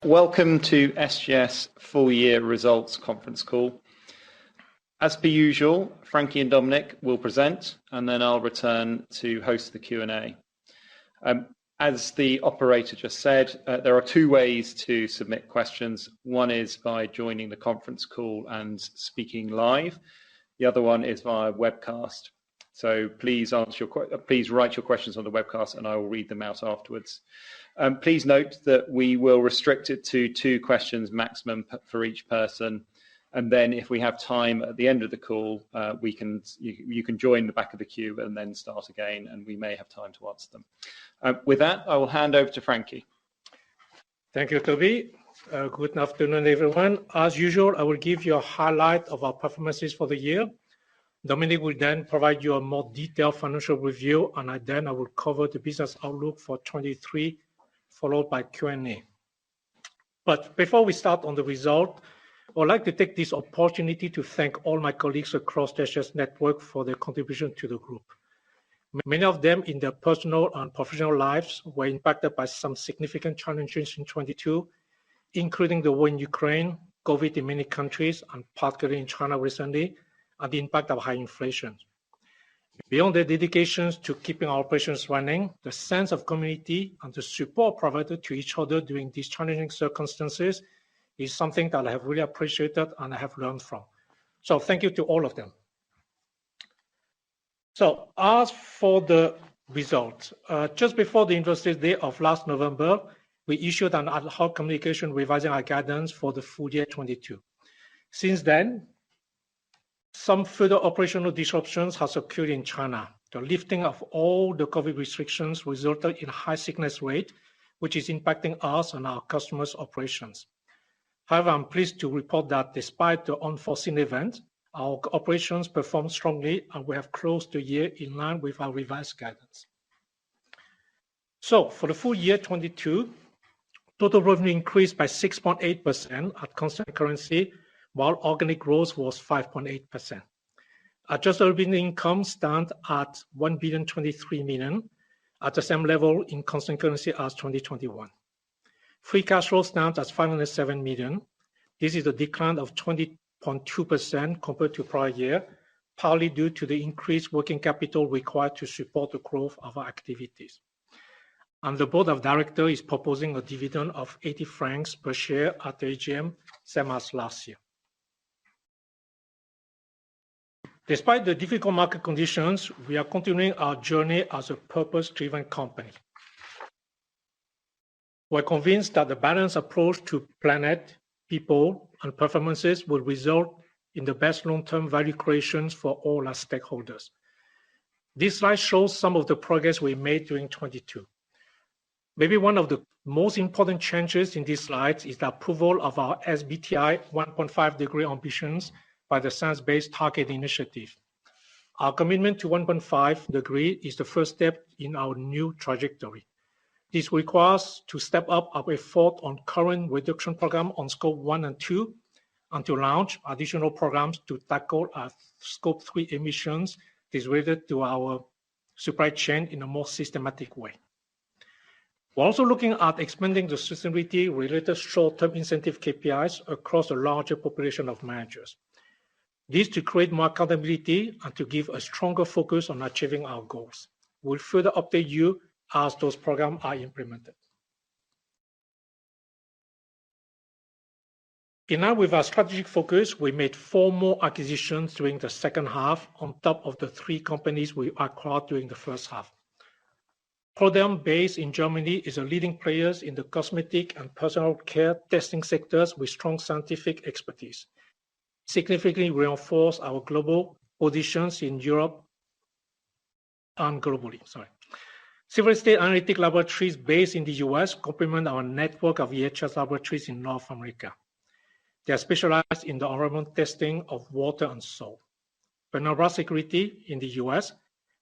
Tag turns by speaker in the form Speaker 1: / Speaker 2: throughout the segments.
Speaker 1: Welcome to SGS full year results conference call. As per usual, Frankie and Dominic will present and then I'll return to host the Q&A. As the operator just said, there are two ways to submit questions. One is by joining the conference call and speaking live. The other one is via webcast. So please write your questions on the webcast and I will read them out afterwards. Please note that we will restrict it to 2 questions maximum for each person. And then if we have time at the end of the call, you can join the back of the queue and then start again, and we may have time to answer them. With that, I will hand over to Frankie.
Speaker 2: Thank you, Toby. Good afternoon, everyone. As usual, I will give you a highlight of our performances for the year. Dominic will then provide you a more detailed financial review, and I will cover the business outlook for 23, followed by Q&A. But before we start on the result, I would like to take this opportunity to thank all my colleagues across the SGS network for their contribution to the group. Many of them in their personal and professional lives were impacted by some significant challenges in 22, including the war in Ukraine, COVID in many countries, and particularly in China recently, and the impact of high inflation. Beyond their dedications to keeping our operations running, the sense of community and the support provided to each other during these challenging circumstances is something that I have really appreciated and I have learned from. So thank you to all of them. So as for the results, just before the Investors' Day of last November, we issued an ad hoc communication revising our guidance for the full year 22. Since then, some further operational disruptions have occurred in China. The lifting of all the COVID restrictions resulted in a high sickness rate, which is impacting us and our customers' operations. However, I'm pleased to report that despite the unforeseen event, our operations performed strongly and we have closed the year in line with our revised guidance. So for the full year 22, total revenue increased by 6.8% at constant currency, while organic growth was 5.8%. Adjusted operating income stands at 1,023 million, at the same level in constant currency as 2021. Free cash flow stands at 507 million. This is a decline of 20.2% compared to prior year, partly due to the increased working capital required to support the growth of our activities. And the board of directors is proposing a dividend of 80 francs per share at the AGM, same as last year. Despite the difficult market conditions, we are continuing our journey as a purpose-driven company. We're convinced that the balanced approach to planet, people, and performances will result in the best long-term value creations for all our stakeholders. This slide shows some of the progress we made during 22. Maybe one of the most important changes in this slide is the approval of our SBTi 1.5 degree ambitions by the Science Based Targets initiative. Our commitment to 1.5 degree is the first step in our new trajectory. This requires to step up our effort on current reduction program on scope 1 and 2 and to launch additional programs to tackle our scope 3 emissions is related to our supply chain in a more systematic way. We're also looking at expanding the sustainability-related short-term incentive KPIs across a larger population of managers. This to create more accountability and to give a stronger focus on achieving our goals. We'll further update you as those programs are implemented. In line with our strategic focus, we made 4 more acquisitions during the second half on top of the 3 companies we acquired during the first half. Proderm, based in Germany, is a leading player in the cosmetic and personal care testing sectors with strong scientific expertise. Significantly reinforce our global positions in Europe and globally. Several state analytic laboratories based in the US complement our network of EHS laboratories in North America. They are specialized in the environmental testing of water and soil. Penumbra Security in the US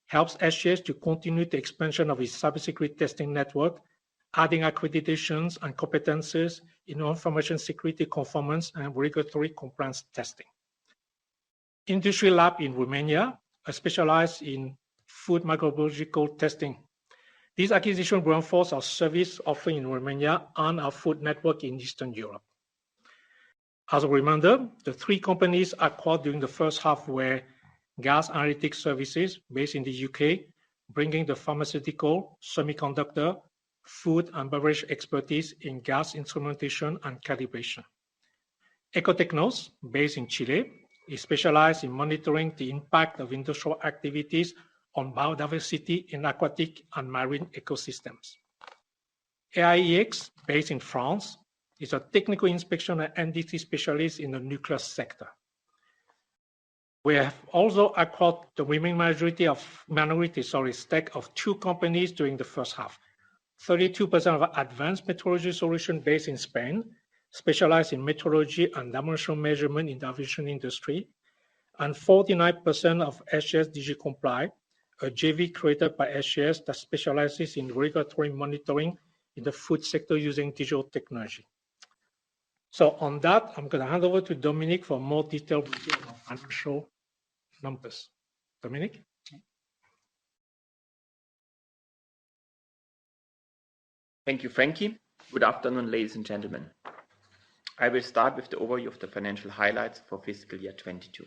Speaker 2: helps SGS to continue the expansion of its cybersecurity testing network, adding accreditations and competences in information security conformance and regulatory compliance testing. Industry Lab in Romania, specialized in food microbiological testing. This acquisition will reinforce our service offering in Romania and our food network in Eastern Europe. As a reminder, the three companies acquired during the first half were Gas Analytics Services, based in the UK, bringing the pharmaceutical, semiconductor, food and beverage expertise in gas instrumentation and calibration. Ecotecnos, based in Chile, is specialized in monitoring the impact of industrial activities on biodiversity in aquatic and marine ecosystems. AIEX, based in France, is a technical inspection and NDT specialist in the nuclear sector. We have also acquired the remaining minority stake of two companies during the first half. 32% of Advanced Metrology Solution based in Spain, specialized in metrology and dimensional measurement in the aviation industry, and 49% of SGS DigiComply, a JV created by SGS that specializes in regulatory monitoring in the food sector using digital technology. So on that, I'm going to hand over to Dominique for more detailed review of financial numbers. Dominique?
Speaker 3: Thank you, Frankie. Good afternoon, ladies and gentlemen. I will start with the overview of the financial highlights for fiscal year 22.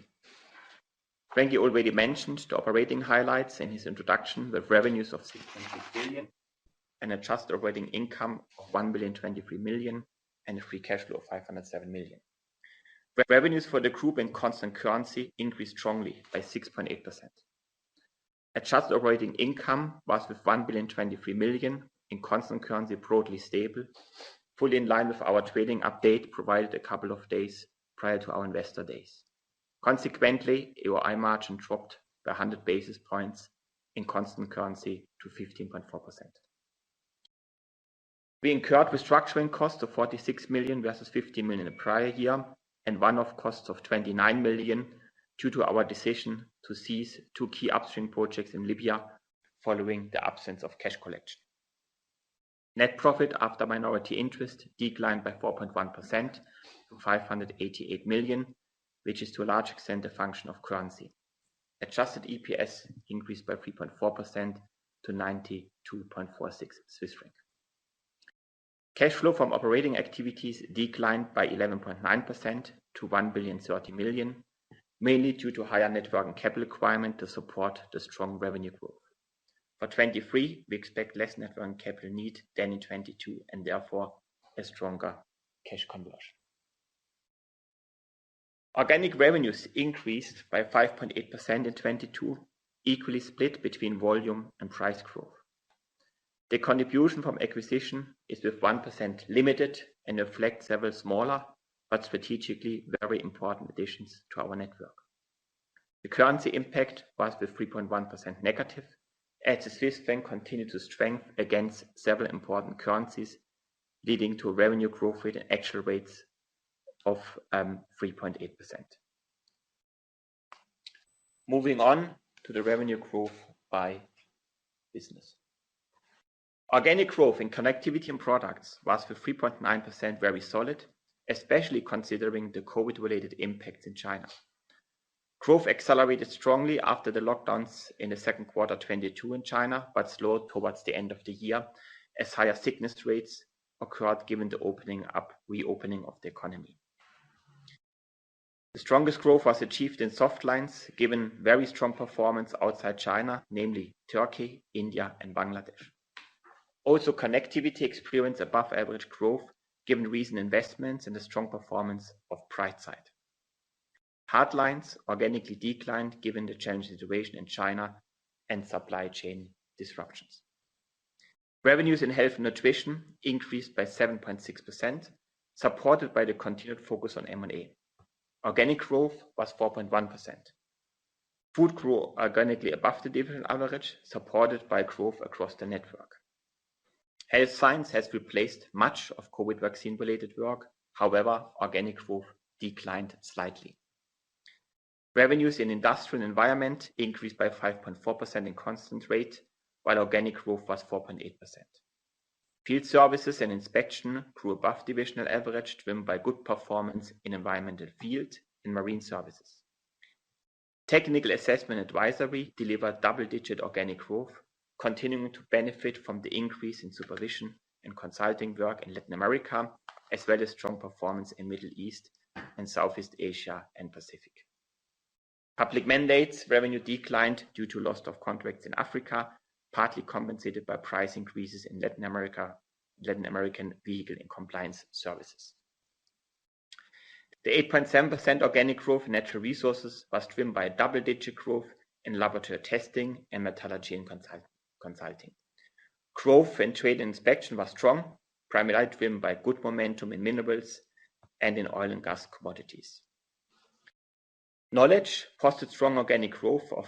Speaker 3: Frankie already mentioned the operating highlights in his introduction with revenues of 6.6 billion, an adjusted operating income of 1,023 million, and a free cash flow of 507 million. Revenues for the group in constant currency increased strongly by 6.8%. Adjusted operating income was with 1,023 million, in constant currency broadly stable, fully in line with our trading update provided a couple of days prior to our investor days. Consequently, AOI margin dropped by 100 basis points in constant currency to 15.4%. We incurred restructuring costs of 46 million versus 50 million in the prior year, and one-off costs of 29 million due to our decision to cease two key upstream projects in Libya following the absence of cash collection. Net profit after minority interest declined by 4.1% to 588 million, which is to a large extent a function of currency. Adjusted EPS increased by 3.4% to 92.46 Swiss franc. Cash flow from operating activities declined by 11.9% to 1,030 million, mainly due to higher net working capital requirement to support the strong revenue growth. For 23, we expect less net working capital need than in 22 and therefore a stronger cash conversion. Organic revenues increased by 5.8% in 22, equally split between volume and price growth. The contribution from acquisition is with 1% limited and reflects several smaller but strategically very important additions to our network. The currency impact was with 3.1% negative, as the Swiss franc continued to strengthen against several important currencies, leading to a revenue growth rate and actual rates of 3.8%. Moving on to the revenue growth by business. Organic growth in connectivity and products was with 3.9% very solid, especially considering the COVID-related impacts in China. Growth accelerated strongly after the lockdowns in the second quarter 22 in China, but slowed towards the end of the year as higher sickness rates occurred given the reopening of the economy. The strongest growth was achieved in softlines, given very strong performance outside China, namely Turkey, India, and Bangladesh. Also, connectivity experienced above average growth, given recent investments and the strong performance of Brightside. Hardlines organically declined given the challenging situation in China and supply chain disruptions. Revenues in health and nutrition increased by 7.6%, supported by the continued focus on M&A. Organic growth was 4.1%. Food grew organically above the division average, supported by growth across the network. Health science has replaced much of COVID vaccine-related work. However, organic growth declined slightly. Revenues in industrial and environment increased by 5.4% in constant rate, while organic growth was 4.8%. Field services and inspection grew above divisional average, driven by good performance in environmental field and marine services. Technical assessment advisory delivered double-digit organic growth, continuing to benefit from the increase in supervision and consulting work in Latin America, as well as strong performance in Middle East and Southeast Asia and Pacific. Public mandates revenue declined due to loss of contracts in Africa, partly compensated by price increases in Latin American vehicle and compliance services. The 8.7% organic growth in natural resources was driven by a double-digit growth in laboratory testing and metallurgy and consulting. Growth in trade and inspection was strong, primarily driven by good momentum in minerals and in oil and gas commodities. Knowledge posted strong organic growth of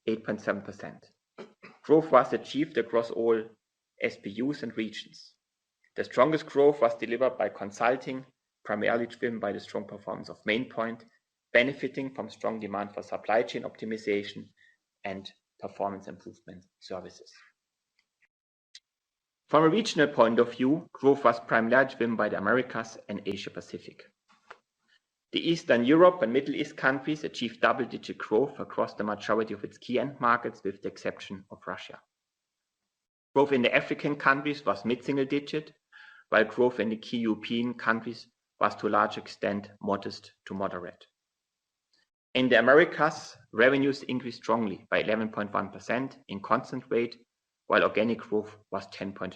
Speaker 3: 8.7%. Growth was achieved across all SBUs and regions. The strongest growth was delivered by consulting, primarily driven by the strong performance of Mainpoint, benefiting from strong demand for supply chain optimization and performance improvement services. From a regional point of view, growth was primarily driven by the Americas and Asia Pacific. The Eastern Europe and Middle East countries achieved double-digit growth across the majority of its key end markets, with the exception of Russia. Growth in the African countries was mid-single digit, while growth in the key European countries was to a large extent modest to moderate. In the Americas, revenues increased strongly by 11.1% in constant rate, while organic growth was 10.2%.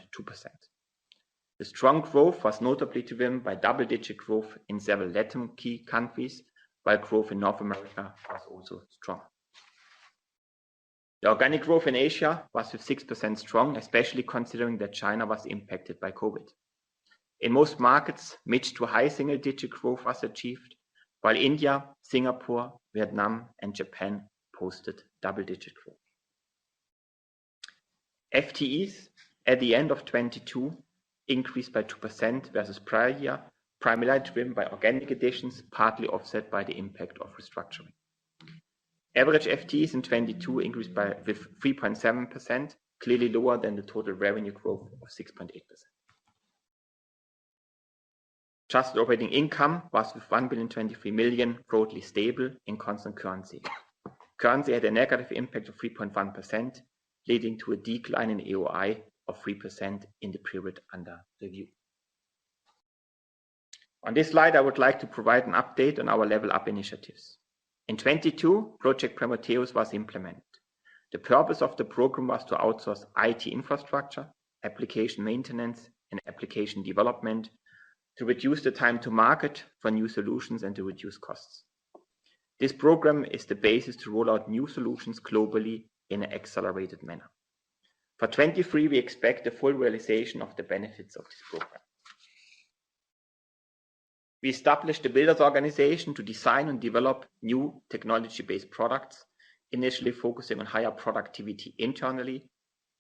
Speaker 3: The strong growth was notably driven by double-digit growth in several Latin key countries, while growth in North America was also strong. The organic growth in Asia was with 6% strong, especially considering that China was impacted by COVID. In most markets, mid to high single-digit growth was achieved, while India, Singapore, Vietnam, and Japan posted double-digit growth. FTEs at the end of 2022 increased by 2% versus prior year, primarily driven by organic additions, partly offset by the impact of restructuring. Average FTEs in 2022 increased with 3.7%, clearly lower than the total revenue growth of 6.8%. Adjusted operating income was with 1.023 billion, broadly stable in constant currency. Currency had a negative impact of 3.1%, leading to a decline in AOI of 3% in the period under review. On this slide, I would like to provide an update on our Level Up initiatives. In 2022, Project Prometheus was implemented. The purpose of the program was to outsource IT infrastructure, application maintenance, and application development to reduce the time to market for new solutions and to reduce costs. This program is the basis to roll out new solutions globally in an accelerated manner. For 2023, we expect the full realization of the benefits of this program. We established a builders organization to design and develop new technology-based products, initially focusing on higher productivity internally,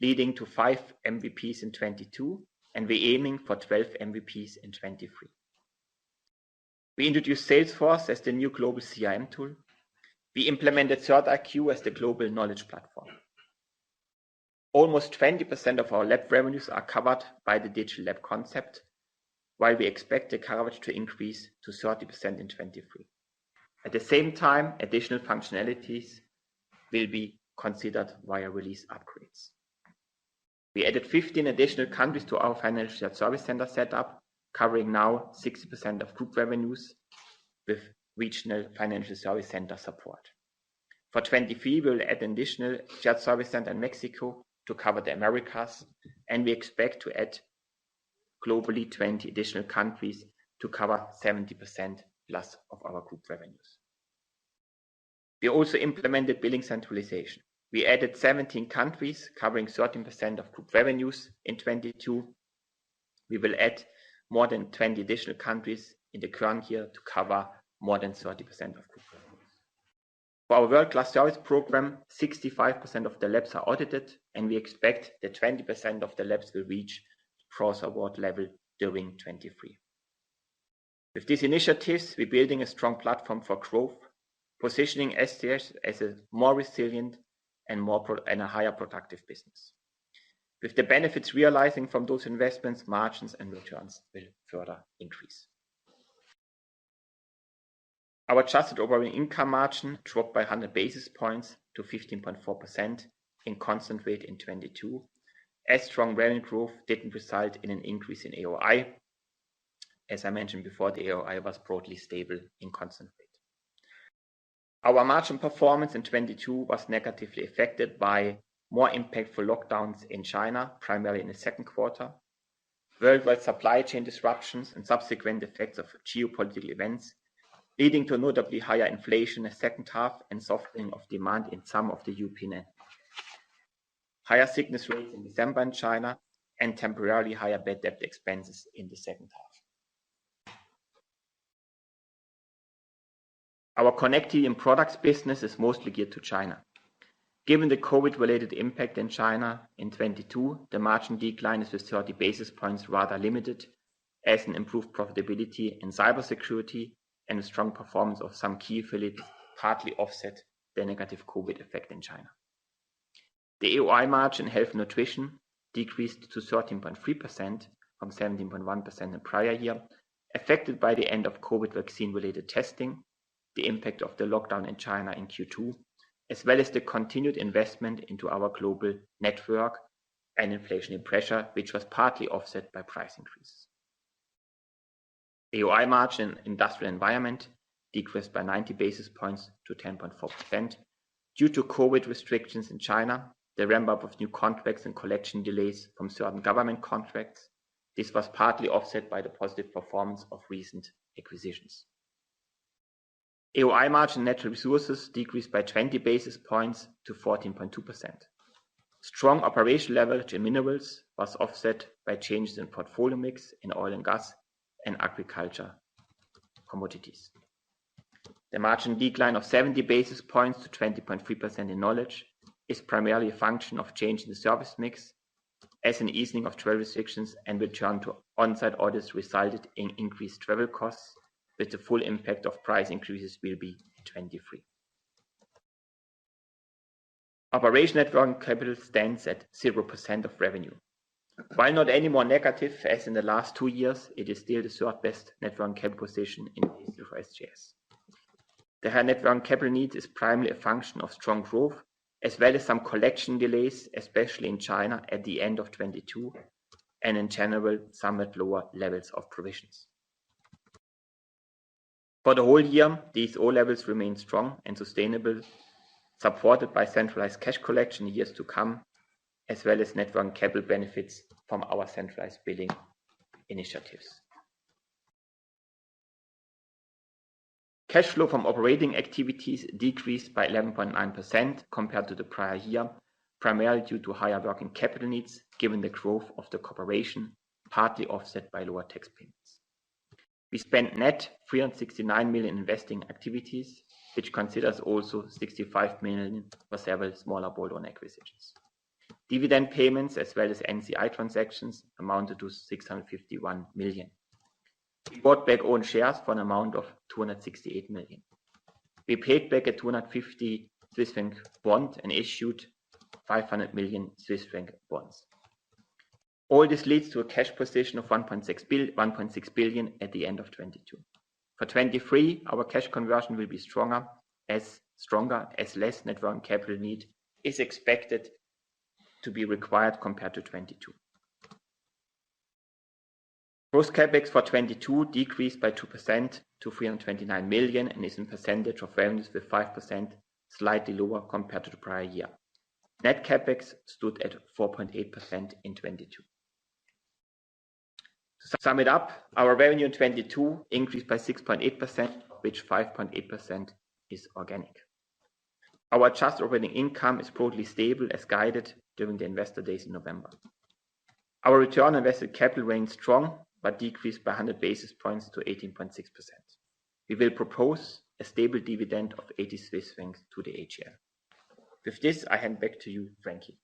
Speaker 3: leading to 5 MVPs in 2022, and we're aiming for 12 MVPs in 2023. We introduced Salesforce as the new global CRM tool. We implemented CertIQ as the global knowledge platform. Almost 20% of our lab revenues are covered by the digital lab concept, while we expect the coverage to increase to 30% in 2023. At the same time, additional functionalities will be considered via release upgrades. We added 15 additional countries to our financial shared service center setup, covering now 60% of group revenues with regional financial service center support. For 2023, we will add an additional shared service center in Mexico to cover the Americas, and we expect to add globally 20 additional countries to cover 70% plus of our group revenues. We also implemented billing centralization. We added 17 countries covering 13% of group revenues in 2022. We will add more than 20 additional countries in the current year to cover more than 30% of group revenues. For our world-class service program, 65% of the labs are audited, and we expect that 20% of the labs will reach Bronze Award level during 2023. With these initiatives, we're building a strong platform for growth, positioning SGS as a more resilient and a higher productive business. With the benefits realizing from those investments, margins and returns will further increase. Our adjusted operating income margin dropped by 100 basis points to 15.4%, in constant rate in 22, as strong revenue growth didn't result in an increase in AOI. As I mentioned before, the AOI was broadly stable in constant rate. Our margin performance in 22 was negatively affected by more impactful lockdowns in China, primarily in the second quarter, worldwide supply chain disruptions and subsequent effects of geopolitical events, leading to notably higher inflation in the second half and softening of demand in some of the European end. Higher sickness rates in December in China, and temporarily higher bad debt expenses in the second half. Our connectivity and products business is mostly geared to China. Given the COVID-related impact in China in 22, the margin decline is with 30 basis points rather limited, as an improved profitability in cybersecurity and a strong performance of some key affiliates partly offset the negative COVID effect in China. The AOI margin in health and nutrition decreased to 13.3% from 17.1% in the prior year, affected by the end of COVID vaccine-related testing, the impact of the lockdown in China in Q2, as well as the continued investment into our global network and inflationary pressure, which was partly offset by price increases. AOI margin in industrial environment decreased by 90 basis points to 10.4% due to COVID restrictions in China, the ramp-up of new contracts and collection delays from certain government contracts. This was partly offset by the positive performance of recent acquisitions. AOI margin natural resources decreased by 20 basis points to 14.2%. Strong operational leverage in minerals was offset by changes in portfolio mix in oil and gas and agriculture commodities. The margin decline of 70 basis points to 20.3% in knowledge is primarily a function of change in the service mix, as an easing of travel restrictions and return to on-site audits resulted in increased travel costs, with the full impact of price increases will be in 23. Operational net working capital stands at 0% of revenue. While not any more negative as in the last 2 years, it is still the third best net working capital position in the history of SGS. The high net working capital need is primarily a function of strong growth, as well as some collection delays, especially in China at the end of 22, and in general, somewhat lower levels of provisions. For the whole year, DSO levels remain strong and sustainable, supported by centralized cash collection in years to come, as well as net working capital benefits from our centralized billing initiatives. Cash flow from operating activities decreased by 11.9% compared to the prior year, primarily due to higher working capital needs given the growth of the corporation, partly offset by lower tax payments. We spent net 369 million investing activities, which considers also 65 million for several smaller bolt-on acquisitions. Dividend payments as well as NCI transactions amounted to 651 million. We bought back own shares for an amount of 268 million. We paid back a 250 Swiss franc bond and issued 500 million Swiss franc bonds. All this leads to a cash position of 1.6 billion at the end of 22. For 23, our cash conversion will be stronger as less net working capital need is expected to be required compared to 22. Gross capex for 22 decreased by 2% to 329 million and is in percentage of revenues with 5%, slightly lower compared to the prior year. Net capex stood at 4.8% in 22. To sum it up, our revenue in 22 increased by 6.8%, of which 5.8% is organic. Our adjusted operating income is broadly stable as guided during the investor days in November. Our return on invested capital remains strong, but decreased by 100 basis points to 18.6%. We will propose a stable dividend of 80 Swiss francs to the AGM. With this, I hand back to you, Frankie.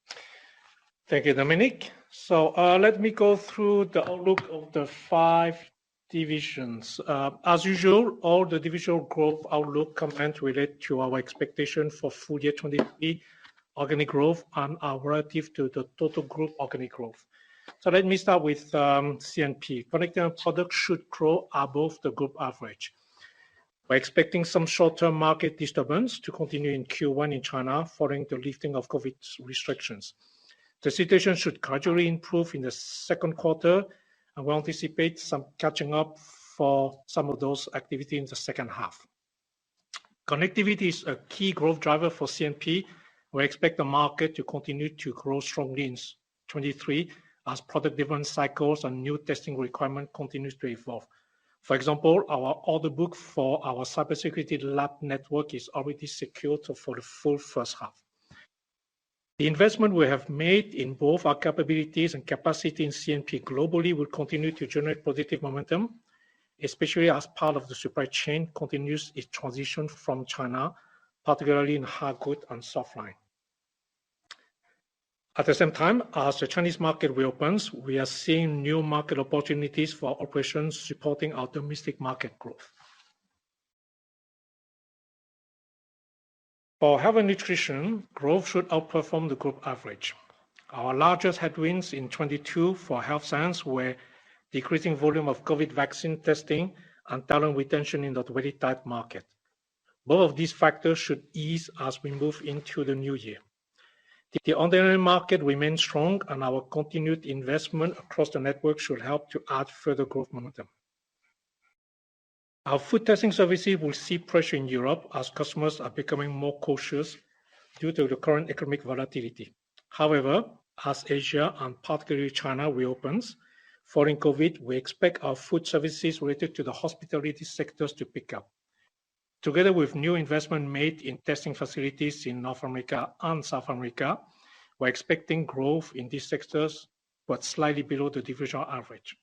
Speaker 2: Thank you, Dominic. So let me go through the outlook of the 5 divisions. As usual, all the divisional growth outlook comments relate to our expectation for full year 23 organic growth and are relative to the total group organic growth. So let me start with CNP. Connected products should grow above the group average. We're expecting some short-term market disturbance to continue in Q1 in China following the lifting of COVID restrictions. The situation should gradually improve in the second quarter, and we anticipate some catching up for some of those activities in the second half. Connectivity is a key growth driver for CNP. We expect the market to continue to grow strongly in 2023 as product development cycles and new testing requirements continue to evolve. For example, our order book for our cybersecurity lab network is already secured for the full first half. The investment we have made in both our capabilities and capacity in CNP globally will continue to generate positive momentum, especially as part of the supply chain continues its transition from China, particularly in hard good and softline. At the same time, as the Chinese market reopens, we are seeing new market opportunities for operations supporting our domestic market growth. For health and nutrition, growth should outperform the group average. Our largest headwinds in 2022 for health science were decreasing volume of COVID vaccine testing and talent retention in the very tight market. Both of these factors should ease as we move into the new year. The underlying market remains strong, and our continued investment across the network should help to add further growth momentum. Our food testing services will see pressure in Europe as customers are becoming more cautious due to the current economic volatility. However, as Asia and particularly China reopens following COVID, we expect our food services related to the hospitality sectors to pick up. Together with new investment made in testing facilities in North America and South America, we're expecting growth in these sectors, but slightly below the divisional average.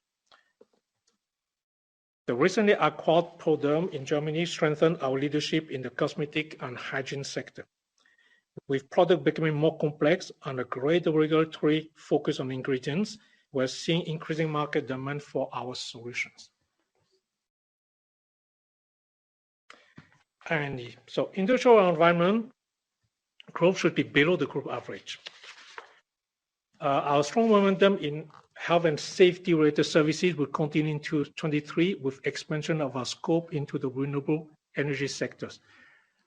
Speaker 2: The recently acquired Proderm in Germany strengthened our leadership in the cosmetic and hygiene sector. With product becoming more complex and a greater regulatory focus on ingredients, we're seeing increasing market demand for our solutions. So industrial environment growth should be below the group average. Our strong momentum in health and safety related services will continue into 2023 with expansion of our scope into the renewable energy sectors.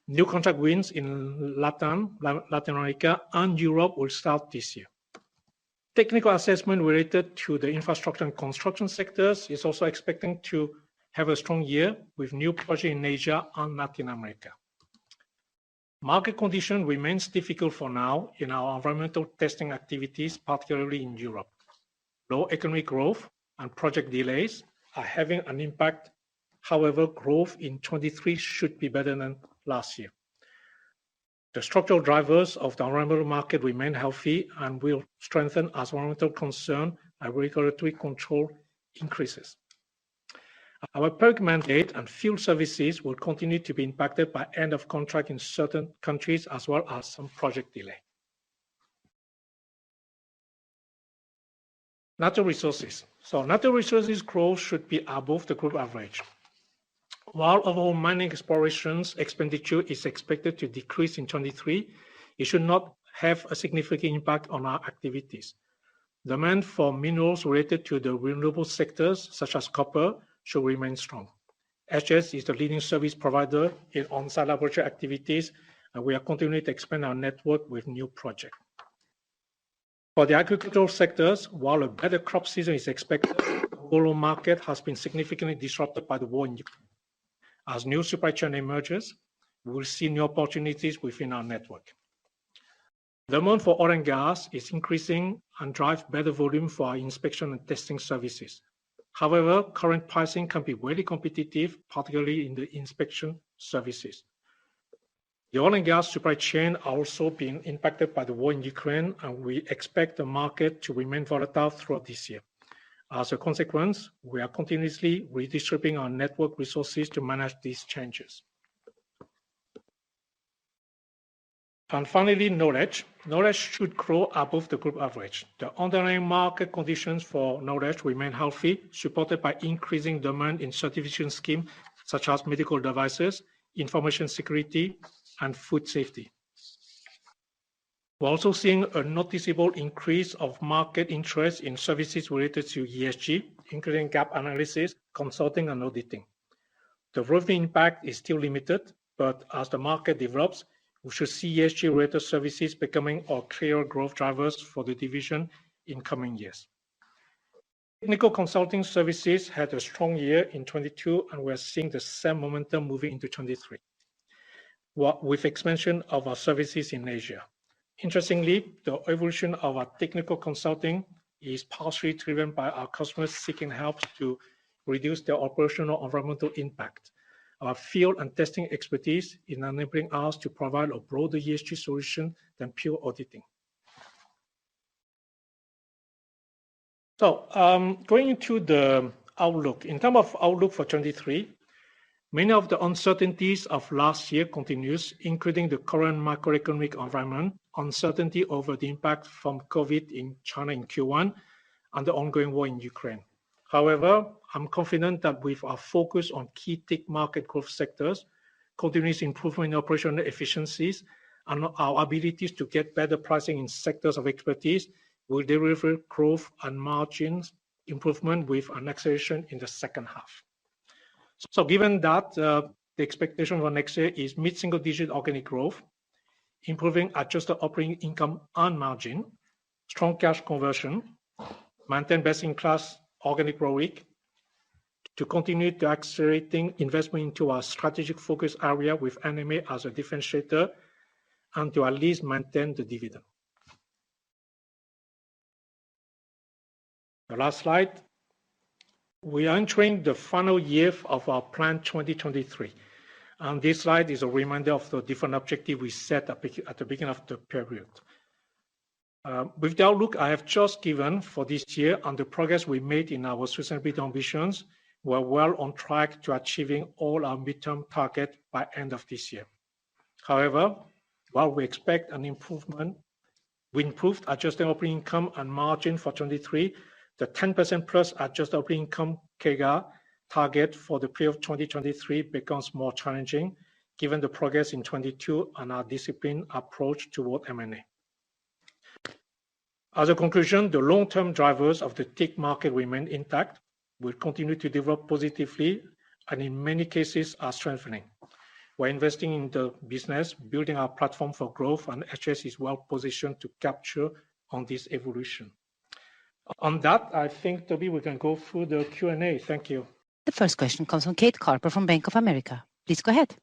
Speaker 2: New contract wins in Latin America and Europe will start this year. Technical assessment related to the infrastructure and construction sectors is also expecting to have a strong year with new projects in Asia and Latin America. Market condition remains difficult for now in our environmental testing activities, particularly in Europe. Low economic growth and project delays are having an impact. However, growth in 2023 should be better than last year. The structural drivers of the environmental market remain healthy and will strengthen as environmental concern and regulatory control increases. Our public mandate and field services will continue to be impacted by end of contract in certain countries as well as some project delay. Natural resources. So natural resources growth should be above the group average. While overall mining explorations expenditure is expected to decrease in 2023, it should not have a significant impact on our activities. Demand for minerals related to the renewable sectors, such as copper, should remain strong. SGS is the leading service provider in on-site laboratory activities, and we are continuing to expand our network with new projects. For the agricultural sectors, while a better crop season is expected, the global market has been significantly disrupted by the war in Ukraine. As new supply chain emerges, we will see new opportunities within our network. Demand for oil and gas is increasing and drives better volume for our inspection and testing services. However, current pricing can be very competitive, particularly in the inspection services. The oil and gas supply chain are also being impacted by the war in Ukraine, and we expect the market to remain volatile throughout this year. As a consequence, we are continuously redistributing our network resources to manage these changes. And finally, knowledge. Knowledge should grow above the group average. The underlying market conditions for knowledge remain healthy, supported by increasing demand in certification schemes such as medical devices, information security, and food safety. We're also seeing a noticeable increase of market interest in services related to ESG, including gap analysis, consulting, and auditing. The revenue impact is still limited, but as the market develops, we should see ESG-related services becoming our clear growth drivers for the division in coming years. Technical consulting services had a strong year in 22, and we're seeing the same momentum moving into 23, with expansion of our services in Asia. Interestingly, the evolution of our technical consulting is partially driven by our customers seeking help to reduce their operational environmental impact. Our field and testing expertise is enabling us to provide a broader ESG solution than pure auditing. So going into the outlook, in terms of outlook for 23, many of the uncertainties of last year continues, including the current macroeconomic environment, uncertainty over the impact from COVID in China in Q1, and the ongoing war in Ukraine. However, I'm confident that with our focus on key tech market growth sectors, continuous improvement in operational efficiencies, and our abilities to get better pricing in sectors of expertise will deliver growth and margins improvement with an acceleration in the second half. So given that, the expectation for next year is mid-single-digit organic growth, improving adjusted operating income and margin, strong cash conversion, maintain best-in-class organic ROIC, to continue to accelerating investment into our strategic focus area with M&A as a differentiator, and to at least maintain the dividend. The last slide. We are entering the final year of our plan 2023. And this slide is a reminder of the different objectives we set at the beginning of the period. With the outlook I have just given for this year and the progress we made in our sustainability ambitions, we're well on track to achieving all our midterm targets by end of this year. However, while we expect an improvement, we improved adjusted operating income and margin for 23, the 10% plus adjusted operating income CAGR target for the period of 2023 becomes more challenging given the progress in 22 and our disciplined approach toward M&A. As a conclusion, the long-term drivers of the tech market remain intact, will continue to develop positively, and in many cases are strengthening. We're investing in the business, building our platform for growth, and SGS is well positioned to capture on this evolution. On that, I think, Toby, we can go through the Q&A. Thank you.
Speaker 4: The first question comes from Kate Carper from Bank of America. Please go ahead.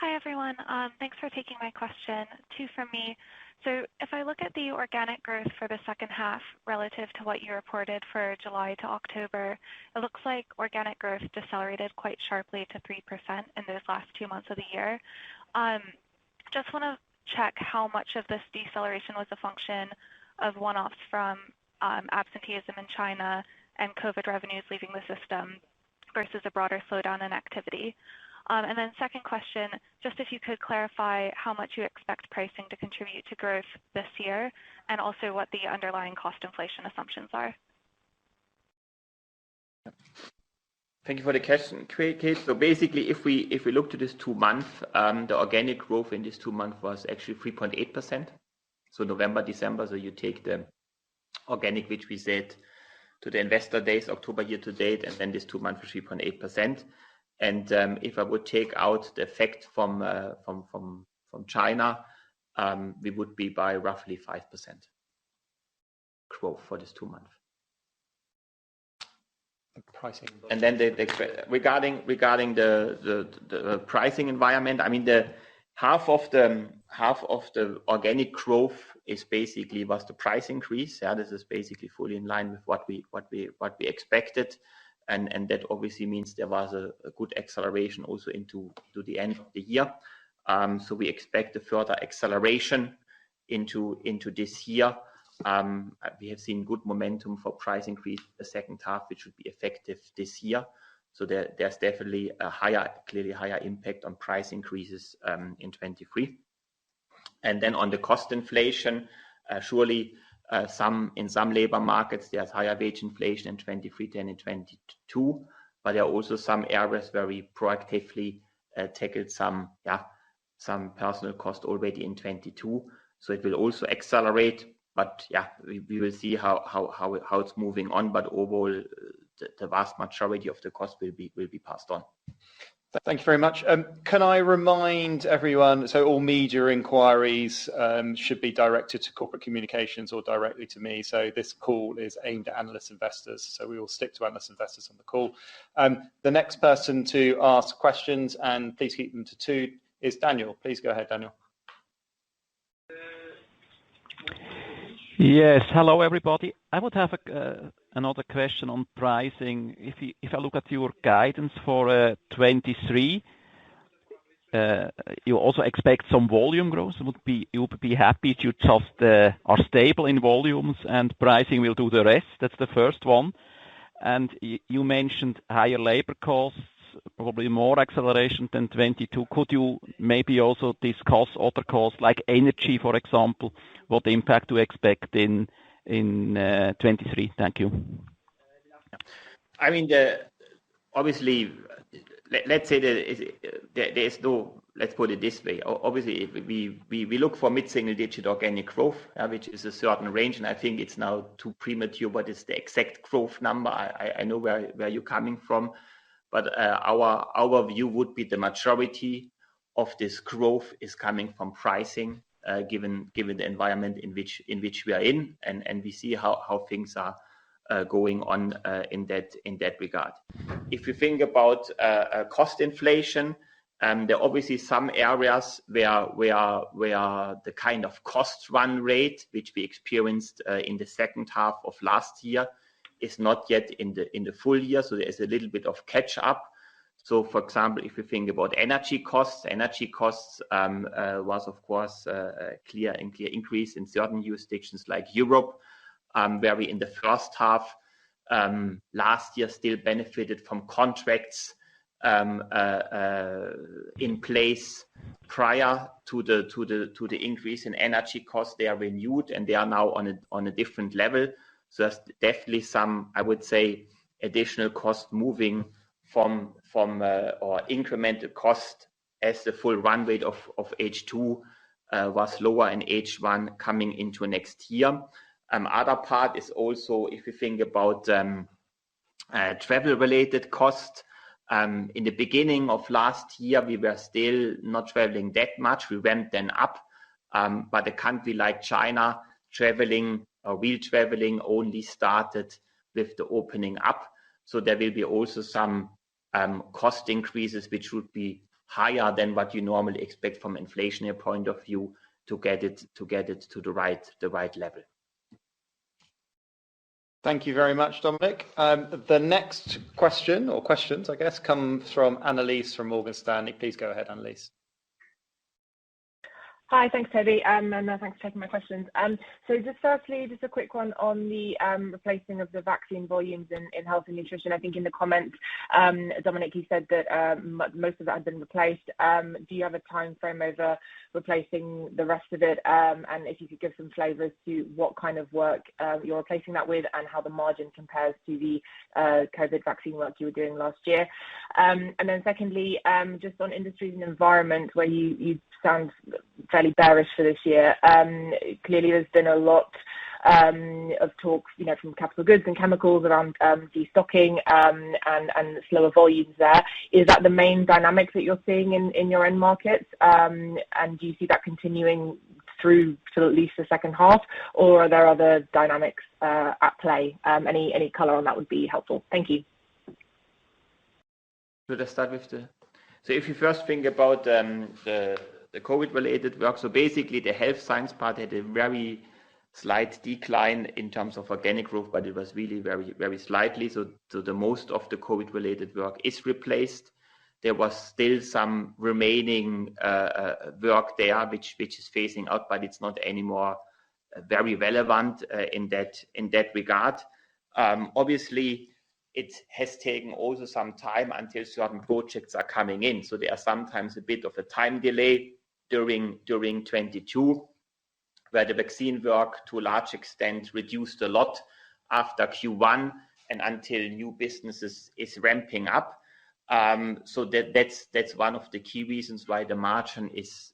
Speaker 5: Hi, everyone. Thanks for taking my question. Two from me. So if I look at the organic growth for the second half relative to what you reported for July to October, it looks like organic growth decelerated quite sharply to 3% in those last 2 months of the year. Just want to check how much of this deceleration was a function of one-offs from absenteeism in China and COVID revenues leaving the system versus a broader slowdown in activity. And then second question, just if you could clarify how much you expect pricing to contribute to growth this year, and also what the underlying cost inflation assumptions are.
Speaker 3: Thank you for the question, Kate. So basically, if we look to this 2 months, the organic growth in this 2 months was actually 3.8%. So November, December. So you take the organic, which we said to the investor days, October year to date, and then this 2 months, 3.8%. And if I would take out the effect from China, we would be by roughly 5% growth for this 2 months.
Speaker 1: Pricing.
Speaker 3: And then regarding the pricing environment, I mean the half of the organic growth is basically was the price increase. Yeah, this is basically fully in line with what we expected. And that obviously means there was a good acceleration also into the end of the year. So we expect a further acceleration into this year. We have seen good momentum for price increase in the second half, which should be effective this year. So there's definitely a clearly higher impact on price increases in 23. And then on the cost inflation, surely in some labor markets, there's higher wage inflation in 23 than in 22, but there are also some areas where we proactively tackled some personal cost already in 22. So it will also accelerate, but we will see how it's moving on. But overall, the vast majority of the cost will be passed on.
Speaker 1: Thank you very much. Can I remind everyone, so all media inquiries should be directed to corporate communications or directly to me. So this call is aimed at analyst investors. So we will stick to analyst investors on the call. The next person to ask questions, and please keep them to 2, is Daniel. Please go ahead, Daniel.
Speaker 6: Yes, hello everybody. I would have another question on pricing. If I look at your guidance for 23, you also expect some volume growth. You would be happy if you just are stable in volumes and pricing will do the rest. That's the first one. And you mentioned higher labor costs, probably more acceleration than 22. Could you maybe also discuss other costs like energy, for example? What impact do you expect in 23? Thank you.
Speaker 3: I mean, obviously, let's say there is no, let's put it this way. Obviously, we look for mid-single-digit organic growth, which is a certain range, and I think it's now too premature what is the exact growth number. I know where you're coming from, but our view would be the majority of this growth is coming from pricing, given the environment in which we are in, and we see how things are going on in that regard. If you think about cost inflation, there are obviously some areas where the kind of cost run rate which we experienced in the second half of last year is not yet in the full year, so there is a little bit of catch up. So, for example, if you think about energy costs was of course a clear increase in certain jurisdictions like Europe, where we in the first half last year still benefited from contracts in place prior to the increase in energy costs. They are renewed and they are now on a different level. So there's definitely some, I would say, additional cost moving from or incremental cost as the full run rate of H2 was lower in H1 coming into next year. Other part is also, if you think about travel-related costs, in the beginning of last year, we were still not traveling that much. We went then up, but a country like China, real traveling only started with the opening up. So there will be also some cost increases, which would be higher than what you normally expect from inflationary point of view to get it to the right level.
Speaker 1: Thank you very much, Dominic. The next question, or questions, I guess, come from Annelies from Morgan Stanley. Please go ahead, Annelies.
Speaker 7: Hi, thanks, Toby, and thanks for taking my questions. So just firstly, just a quick one on the replacing of the vaccine volumes in health and nutrition. I think in the comments, Dominic, you said that most of that had been replaced. Do you have a time frame over replacing the rest of it? And if you could give some flavors to what kind of work you're replacing that with and how the margin compares to the COVID vaccine work you were doing last year. And then secondly, just on industries and environment, where you sound fairly bearish for this year. Clearly, there's been a lot of talk, from capital goods and chemicals around destocking and slower volumes there. Is that the main dynamic that you're seeing in your end markets? And do you see that continuing through to at least the second half, or are there other dynamics at play? Any color on that would be helpful. Thank you.
Speaker 3: Should I start with So if you first think about the COVID-related work, so basically the health science part had a very slight decline in terms of organic growth, but it was really very, very slightly. So the most of the COVID-related work is replaced. There was still some remaining work there, which is phasing out, but it's not anymore very relevant in that regard. Obviously, it has taken also some time until certain projects are coming in. So there are sometimes a bit of a time delay during 22, where the vaccine work to a large extent reduced a lot after Q1 and until new businesses is ramping up. So that's one of the key reasons why the margin is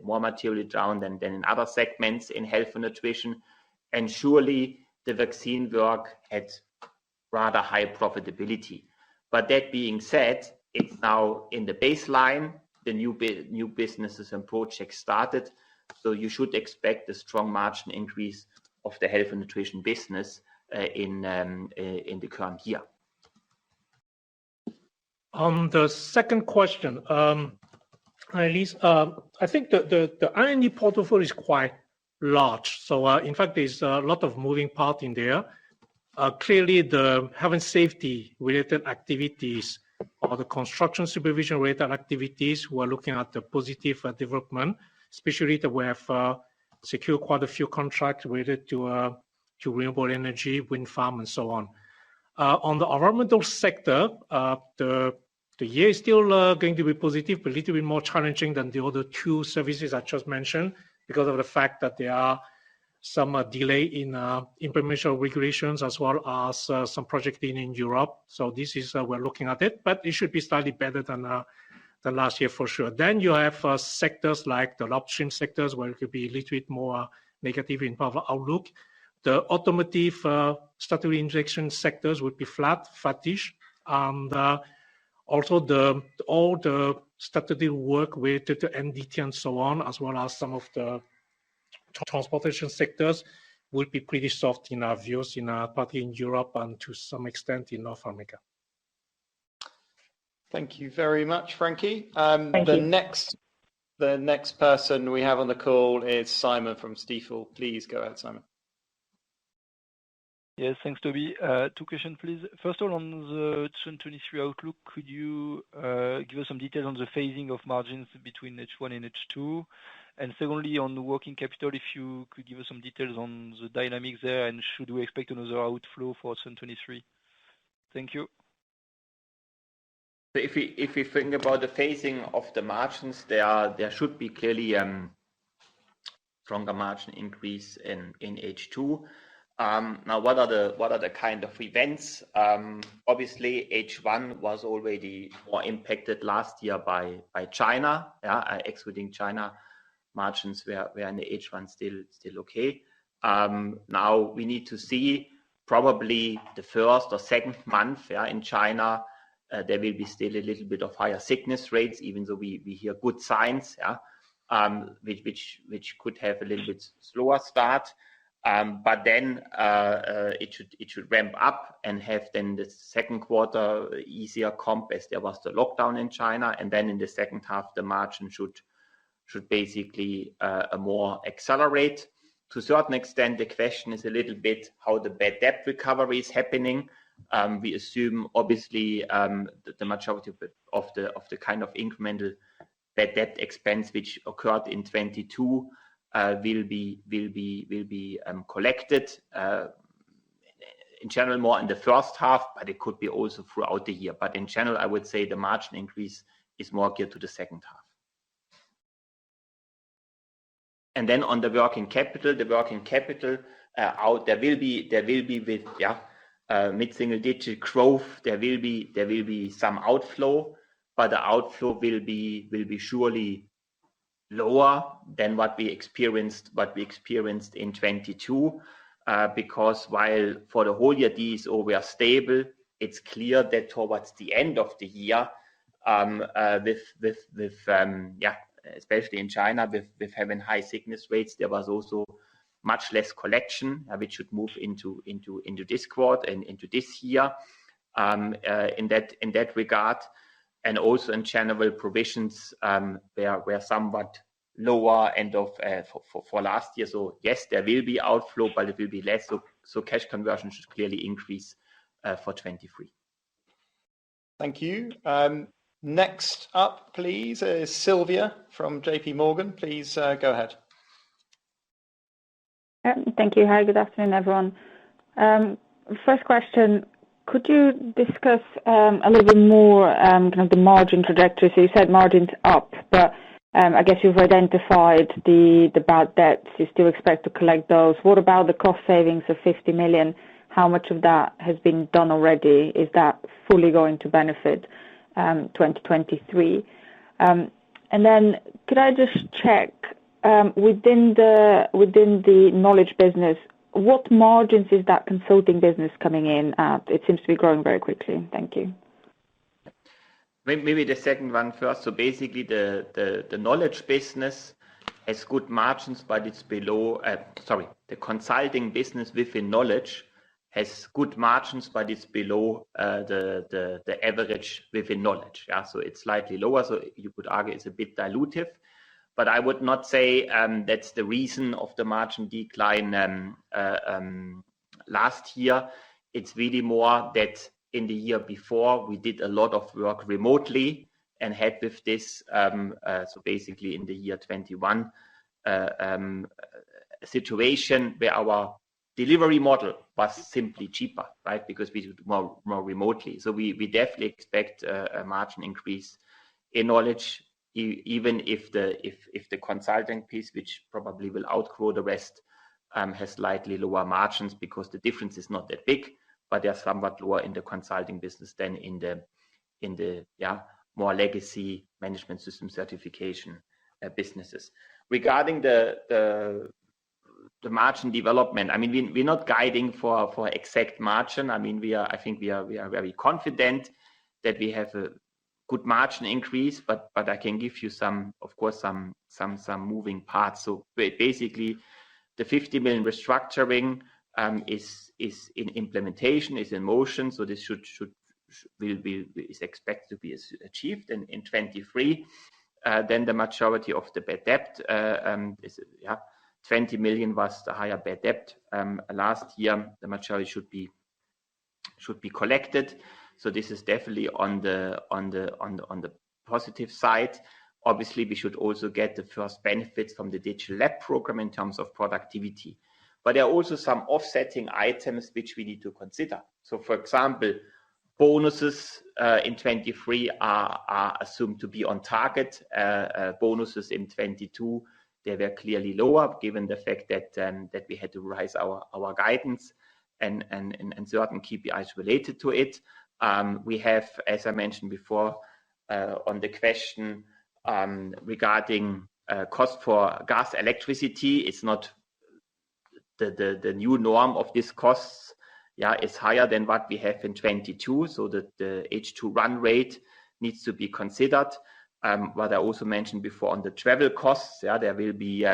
Speaker 3: more materially down than in other segments in health and nutrition. And surely the vaccine work had rather high profitability. But that being said, it's now in the baseline, the new businesses and projects started, so you should expect a strong margin increase of the health and nutrition business in the current year.
Speaker 2: On the second question, Elise, I think the R&D portfolio is quite large. So in fact, there's a lot of moving part in there. Clearly, the health and safety related activities or the construction supervision related activities, we're looking at the positive development, especially that we have secured quite a few contracts related to renewable energy, wind farm, and so on. On the environmental sector, the year is still going to be positive, but a little bit more challenging than the other two services I just mentioned because of the fact that there are some delay in implementation of regulations as well as some project in Europe. So this is we're looking at it, but it should be slightly better than last year for sure. Then you have sectors like the upstream sectors where it could be a little bit more negative in power outlook. The automotive statutory injection sectors would be flattish, and also all the statutory work related to NDT and so on, as well as some of the transportation sectors will be pretty soft in our views, partly in Europe and to some extent in North America.
Speaker 1: Thank you very much, Frankie.
Speaker 7: Thank you.
Speaker 1: The next person we have on the call is Simon from Stifel. Please go ahead, Simon.
Speaker 8: Yes, thanks, Toby. Two questions, please. First of all, on the 2023 outlook, could you give us some details on the phasing of margins between H1 and H2? And secondly, on the working capital, if you could give us some details on the dynamics there, and should we expect another outflow for 2023? Thank you.
Speaker 3: If we think about the phasing of the margins, there should be clearly stronger margin increase in H2. Now, what are the kind of events? Obviously, H1 was already more impacted last year by China. Excluding China, margins were in the H1 still okay. Now we need to see probably the first or second month in China. There will be still a little bit of higher sickness rates, even though we hear good signs, which could have a little bit slower start. But then it should ramp up and have then the second quarter easier comp as there was the lockdown in China, and then in the second half the margin should basically more accelerate. To a certain extent, the question is a little bit how the bad debt recovery is happening. We assume obviously the majority of the kind of incremental bad debt expense which occurred in 2022 will be collected in general more in the first half, but it could be also throughout the year. But in general, I would say the margin increase is more geared to the second half. And then on the working capital, out there will be with mid-single digit growth. There will be some outflow, but the outflow will be surely lower than what we experienced in 22, because while for the whole year DSO we are stable, it's clear that towards the end of the year, especially in China, with having high sickness rates, there was also much less collection, which should move into this quarter and into this year. In that regard, and also in general provisions, were somewhat lower end of for last year. So yes, there will be outflow, but it will be less. So cash conversion should clearly increase for 23.
Speaker 1: Thank you. Next up, please, is Sylvia from JP Morgan. Please go ahead.
Speaker 9: Thank you. Hi, good afternoon, everyone. First question, could you discuss a little bit more kind of the margin trajectory? So you said margins up, but I guess you've identified the bad debts. You still expect to collect those. What about the cost savings of 50 million? How much of that has been done already? Is that fully going to benefit 2023? And then could I just check within the knowledge business, what margins is that consulting business coming in at? It seems to be growing very quickly. Thank you.
Speaker 3: Maybe the second one first. So basically, the knowledge business has good margins, but it's below. The consulting business within knowledge has good margins, but it's below the average within knowledge. Yeah, so it's slightly lower. So you could argue it's a bit dilutive, but I would not say that's the reason of the margin decline last year. It's really more that in the year before we did a lot of work remotely and had with this, so basically in the year 21, a situation where our delivery model was simply cheaper, right? Because we do more remotely. So we definitely expect a margin increase in knowledge, even if the consulting piece, which probably will outgrow the rest, has slightly lower margins because the difference is not that big, but they're somewhat lower in the consulting business than in the more legacy management system certification businesses. Regarding the margin development, I mean, we're not guiding for exact margin. I mean, I think we are very confident that we have a good margin increase, but I can give you some moving parts. So basically, the 50 million restructuring is in implementation, is in motion. So this is expected to be achieved in 23. Then the majority of the bad debt is 20 million was the higher bad debt last year. The majority should be collected. So this is definitely on the positive side. Obviously, we should also get the first benefits from the digital lab program in terms of productivity. But there are also some offsetting items which we need to consider. So, for example, bonuses in 23 are assumed to be on target. Bonuses in 22, they were clearly lower, given the fact that we had to rise our guidance and certain KPIs related to it. We have, as I mentioned before, on the question regarding cost for gas, electricity, it's not the new norm of these costs. Yeah, it's higher than what we have in 22, so that the H2 run rate needs to be considered. What I also mentioned before on the travel costs, yeah, there will be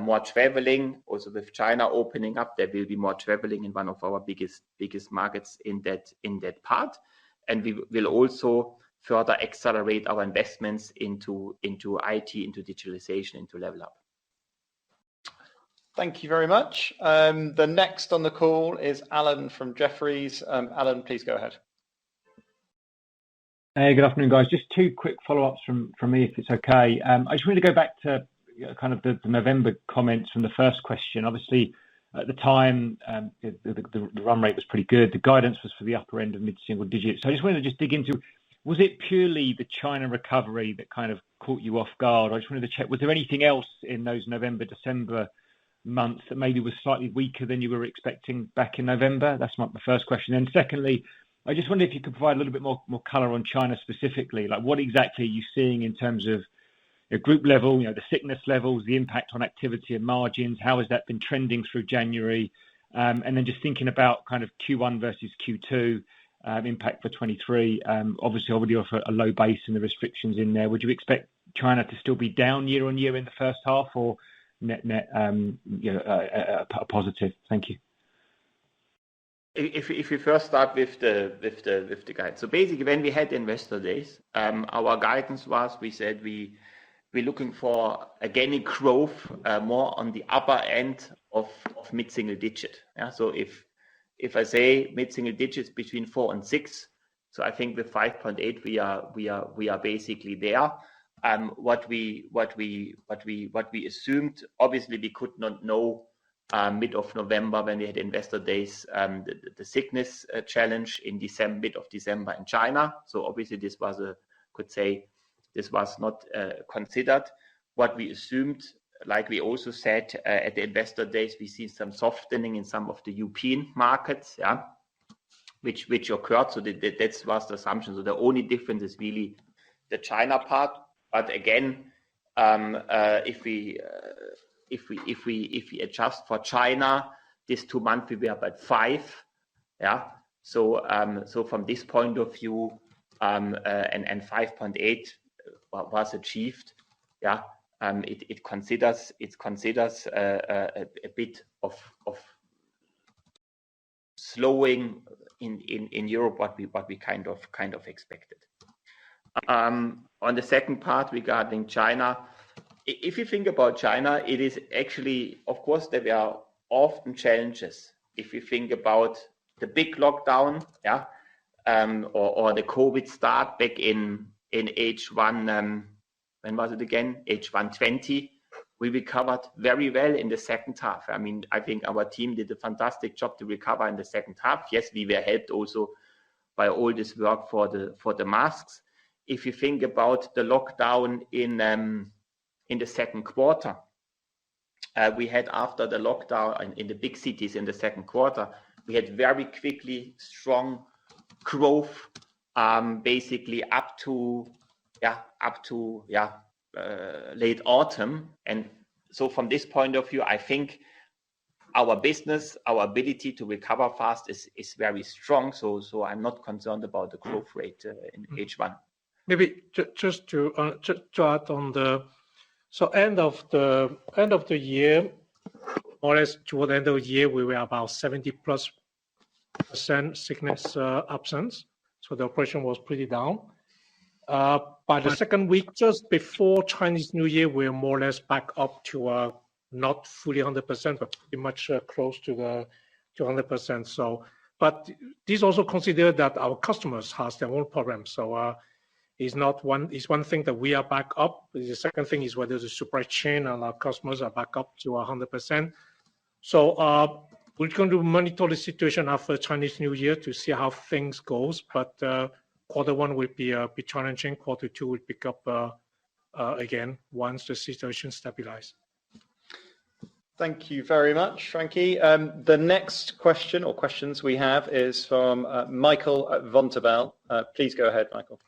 Speaker 3: more traveling. Also with China opening up, there will be more traveling in one of our biggest markets in that part. And we will also further accelerate our investments into IT, into digitalization, into Level Up.
Speaker 1: Thank you very much. The next on the call is Alan from Jefferies. Alan, please go ahead.
Speaker 10: Hey, good afternoon, guys. Just two quick follow-ups from me, if it's okay. I just wanted to go back to kind of the November comments from the first question. Obviously, at the time, the run rate was pretty good. The guidance was for the upper end of mid-single digits. So I just wanted to just dig into, was it purely the China recovery that kind of caught you off guard? I just wanted to check, was there anything else in those November, December months that maybe was slightly weaker than you were expecting back in November? That's my first question. And secondly, I just wonder if you could provide a little bit more color on China specifically. Like, what exactly are you seeing in terms of a group level, the sickness levels, the impact on activity and margins? How has that been trending through January? And then just thinking about kind of Q1 versus Q2 impact for 23. Obviously, already off a low base and the restrictions in there. Would you expect China to still be down year on year in the first half, or net a positive? Thank you.
Speaker 3: If we first start with the guide. So basically, when we had investor days, our guidance was, we said we're looking for organic growth more on the upper end of mid-single digit. Yeah. So if I say mid-single digits between 4 and 6, so I think with 5.8 we are basically there. What we assumed, obviously we could not know mid of November when we had investor days, the sickness challenge in December, mid of December in China. So obviously this was this was not considered. What we assumed, like we also said at the investor days, we see some softening in some of the European markets, yeah, which occurred. So that was the assumption. So the only difference is really the China part. But again, if we adjust for China, This 2 months we were at 5. Yeah. So from this point of view, and 5.8 was achieved. Yeah. It considers a bit of slowing in Europe what we kind of expected. On the second part regarding China, if you think about China, it is actually, of course, there were often challenges. If you think about the big lockdown, yeah, or the COVID start back in H1, when was it again? H1 20. We recovered very well in the second half. I mean, I think our team did a fantastic job to recover in the second half. Yes, we were helped also by all this work for the masks. If you think about the lockdown in the second quarter, we had after the lockdown in the big cities in the second quarter, we had very quickly strong growth, basically up to late autumn. And so from this point of view, I think our business, our ability to recover fast is very strong. So I'm not concerned about the growth rate in H1.
Speaker 2: Maybe just to add on end of the year, more or less toward the end of the year, we were about 70+% sickness absence. So the operation was pretty down. By the second week, just before Chinese New Year, we're more or less back up to not fully 100%, but pretty much close to 100%. So, but this also consider that our customers has their own problems. So it's one thing that we are back up. The second thing is whether the supply chain and our customers are back up to 100%. So we're going to monitor the situation after Chinese New Year to see how things goes. But quarter one will be challenging. Quarter two will pick up again once the situation stabilizes.
Speaker 1: Thank you very much, Frankie. The next question or questions we have is from Michael Vontobel. Please go ahead, Michael.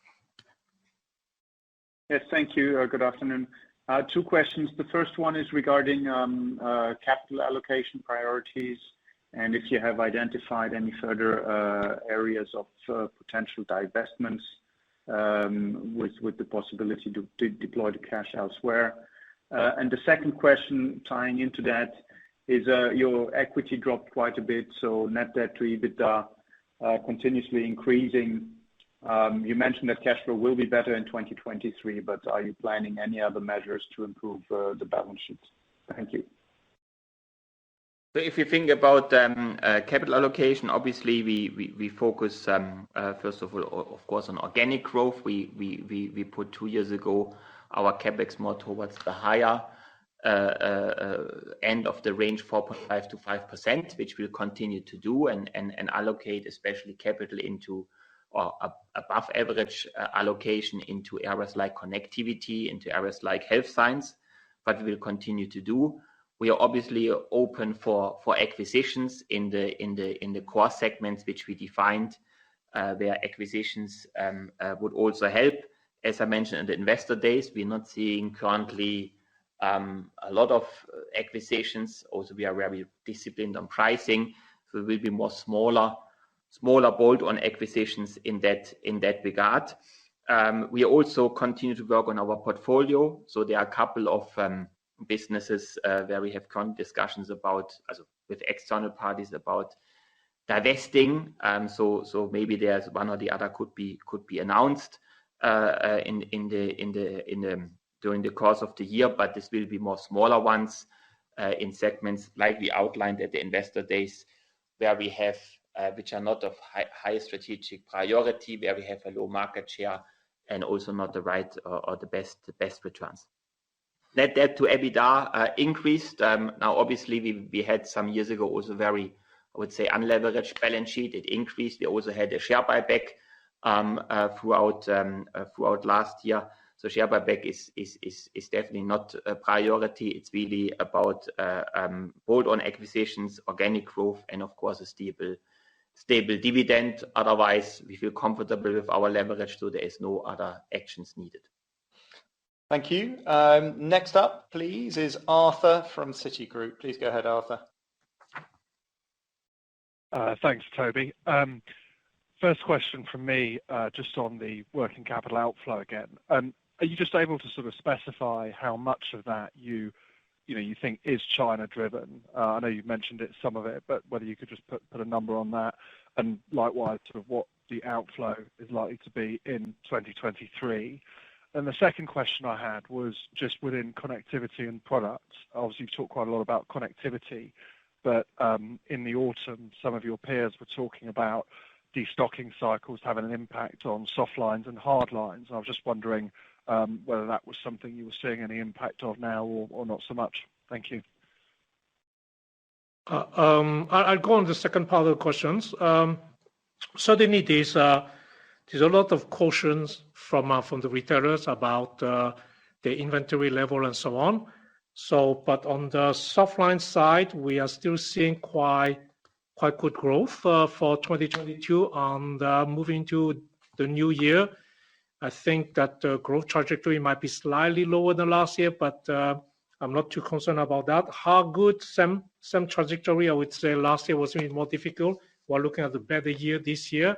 Speaker 11: Yes, thank you. Good afternoon. 2 questions. The first one is regarding capital allocation priorities, and if you have identified any further areas of potential divestments with the possibility to deploy the cash elsewhere. And the second question tying into that is your equity dropped quite a bit, so net debt to EBITDA continuously increasing. You mentioned that cash flow will be better in 2023, but are you planning any other measures to improve the balance sheet? Thank you.
Speaker 3: So if you think about capital allocation, obviously we focus first of all, of course, on organic growth. We put 2 years ago our capex more towards the higher end of the range, 4.5 to 5%, which we'll continue to do and allocate especially capital into or above average allocation into areas like connectivity, into areas like health science, but we will continue to do. We are obviously open for acquisitions in the core segments which we defined, where acquisitions would also help. As I mentioned in the investor days, we're not seeing currently a lot of acquisitions. Also, we are very disciplined on pricing, so it will be more smaller bolt-on acquisitions in that regard. We also continue to work on our portfolio. So there are a couple of businesses where we have current discussions about, with external parties about divesting. So maybe there's one or the other could be announced during the course of the year, but this will be more smaller ones in segments like we outlined at the investor days, where we have which are not of high strategic priority, where we have a low market share and also not the right or the best returns. Net debt to EBITDA increased. Now, obviously, we had some years ago also very, I would say, unleveraged balance sheet. It increased. We also had a share buyback throughout last year. So share buyback is definitely not a priority. It's really about bolt-on acquisitions, organic growth, and of course a stable dividend. Otherwise, we feel comfortable with our leverage, so there is no other actions needed.
Speaker 1: Thank you. Next up, please, is Arthur from Citigroup. Please go ahead, Arthur.
Speaker 12: Thanks, Toby. First question from me, just on the working capital outflow again. Are you just able to sort of specify how much of that you think is China driven? I know you've mentioned it, some of it, but whether you could just put a number on that, and likewise, sort of what the outflow is likely to be in 2023. And the second question I had was just within connectivity and products. Obviously, you've talked quite a lot about connectivity, but in the autumn, some of your peers were talking about destocking cycles having an impact on soft lines and hard lines. I was just wondering whether that was something you were seeing any impact of now or not so much. Thank you.
Speaker 2: I'll go on the second part of the questions. Certainly, there's a lot of cautions from the retailers about the inventory level and so on. But on the soft line side, we are still seeing quite good growth for 2022. And moving to the new year, I think that the growth trajectory might be slightly lower than last year, but I'm not too concerned about that. How good? Same trajectory. I would say last year was even more difficult. We're looking at a better year this year.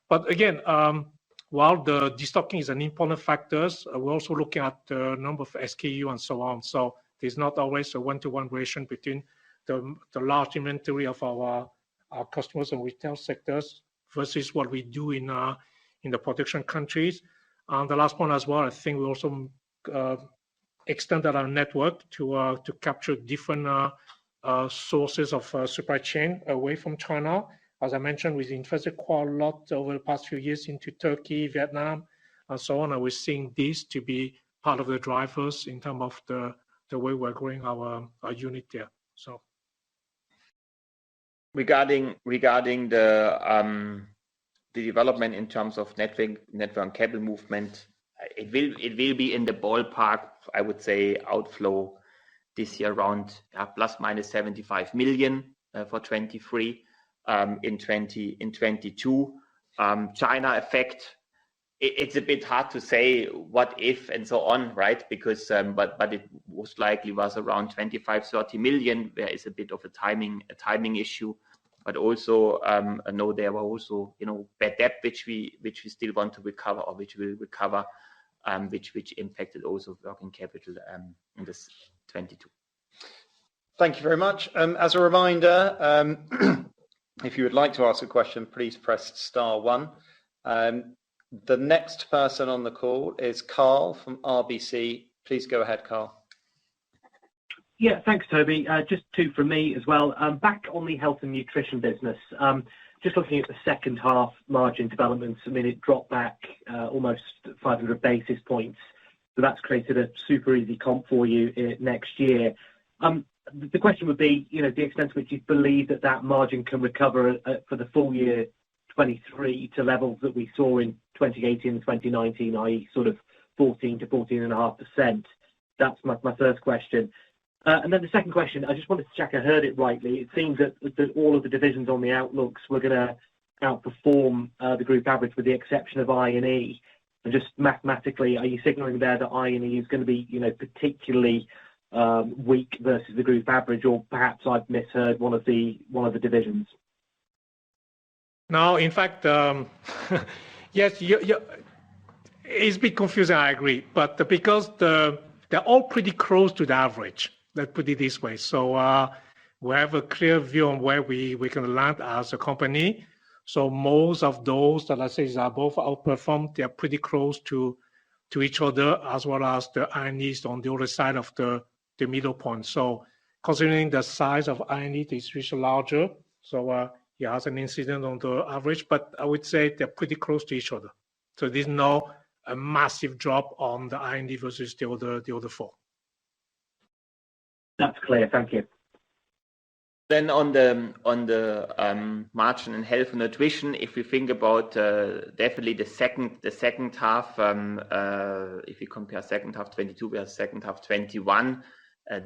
Speaker 2: But again, while the destocking is an important factor, we're also looking at the number of SKU and so on. So there's not always a one-to-one relation between the large inventory of our customers and retail sectors versus what we do in the production countries. And the last one as well, I think we also extended our network to capture different sources of supply chain away from China. As I mentioned, we've invested quite a lot over the past few years into Turkey, Vietnam, and so on. And we're seeing this to be part of the drivers in terms of the way we're growing our unit there. So
Speaker 3: regarding the development in terms of network cable movement, it will be in the ballpark. I would say outflow this year around plus minus 75 million for 23. In 2022, China effect. It's a bit hard to say what if and so on, right? Because but it most likely was around 25-30 million. There is a bit of a timing issue, but also I know there were also bad debt which we still want to recover or which will recover, which impacted also working capital in this 22.
Speaker 1: Thank you very much. As a reminder. If you would like to ask a question, please press star 1. The next person on the call is Carl from RBC. Please go ahead, Carl.
Speaker 13: Yeah, thanks, Toby. Just 2 from me as well. Back on the health and nutrition business, just looking at the second half margin developments, I mean, it dropped back almost 500 basis points. So that's created a super easy comp for you next year. The question would be, the extent to which you believe that margin can recover for the full year 23 to levels that we saw in 2018 and 2019, i.e. sort of 14 to 14.5%. That's my first question. And then the second question, I just wanted to check I heard it rightly. It seems that all of the divisions on the outlooks were going to outperform the group average with the exception of I&E. And just mathematically, are you signaling there that I&E is going to be, particularly weak versus the group average, or perhaps I've misheard one of the divisions?
Speaker 2: No, in fact, yes, it's a bit confusing, I agree. But because they're all pretty close to the average, let's put it this way. So we have a clear view on where we can land as a company. So most of those that I say are both outperformed, they're pretty close to each other, as well as the I&Es on the other side of the middle point. So considering the size of I&E is much larger, so it has an incidence on the average, but I would say they're pretty close to each other. So there's no a massive drop on the I&E versus the other 4.
Speaker 13: That's clear. Thank you.
Speaker 3: Then on the margin in health and nutrition, if we think about definitely the second half, if you compare second half 22 with second half 21,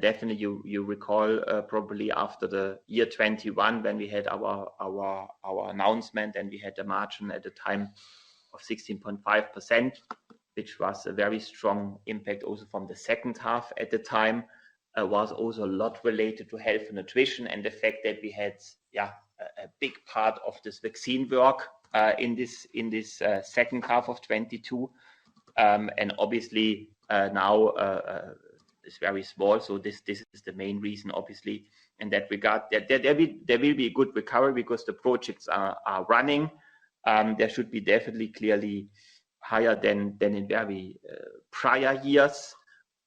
Speaker 3: definitely you recall probably after the year 21 when we had our announcement and we had a margin at the time of 16.5%, which was a very strong impact also from the second half at the time. Was also a lot related to health and nutrition and the fact that we had big part of this vaccine work in this second half of 22. And obviously now it's very small, so this is the main reason, obviously, in that regard. There will be a good recovery because the projects are running. There should be definitely clearly higher than in very prior years.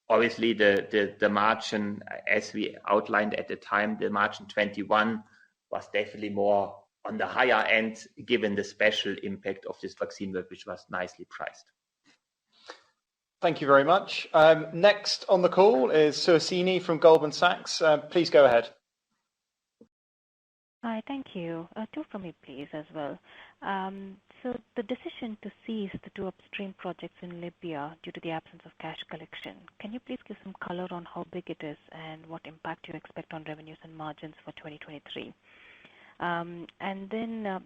Speaker 3: Obviously, the margin, as we outlined at the time, the margin 21 was definitely more on the higher end, given the special impact of this vaccine work, which was nicely priced.
Speaker 1: Thank you very much. Next on the call is Suhasini from Goldman Sachs. Please go ahead.
Speaker 14: Hi, thank you. Two from me, please, as well. So the decision to cease the 2 upstream projects in Libya due to the absence of cash collection, can you please give some color on how big it is and what impact you expect on revenues and margins for 2023? And then,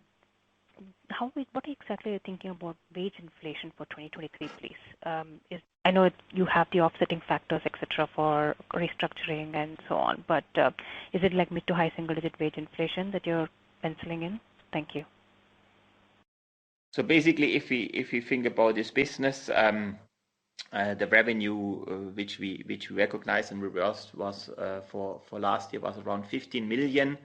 Speaker 14: what exactly are you thinking about wage inflation for 2023, please? I know you have the offsetting factors, et cetera, for restructuring and so on, but is it like mid to high single-digit wage inflation that you're penciling in? Thank you.
Speaker 3: So basically, if we think about this business, the revenue which we recognized and reversed was for last year was around 15 million.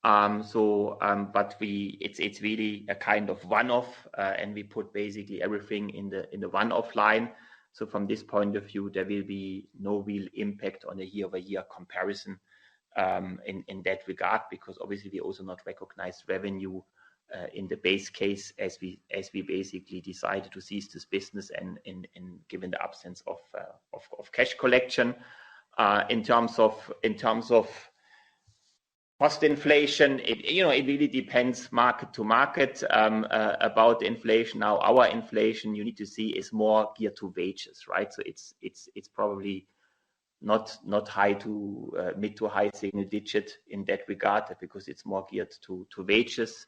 Speaker 3: But it's really a kind of one-off, and we put basically everything in the one-off line. So from this point of view, there will be no real impact on a year-over-year comparison in that regard, because obviously we also not recognize revenue in the base case as we basically decided to cease this business and given the absence of cash collection. In terms of cost inflation, it really depends market to market about the inflation. Now, our inflation, you need to see, is more geared to wages, right? So it's probably not high to mid to high single digit in that regard, because it's more geared to wages.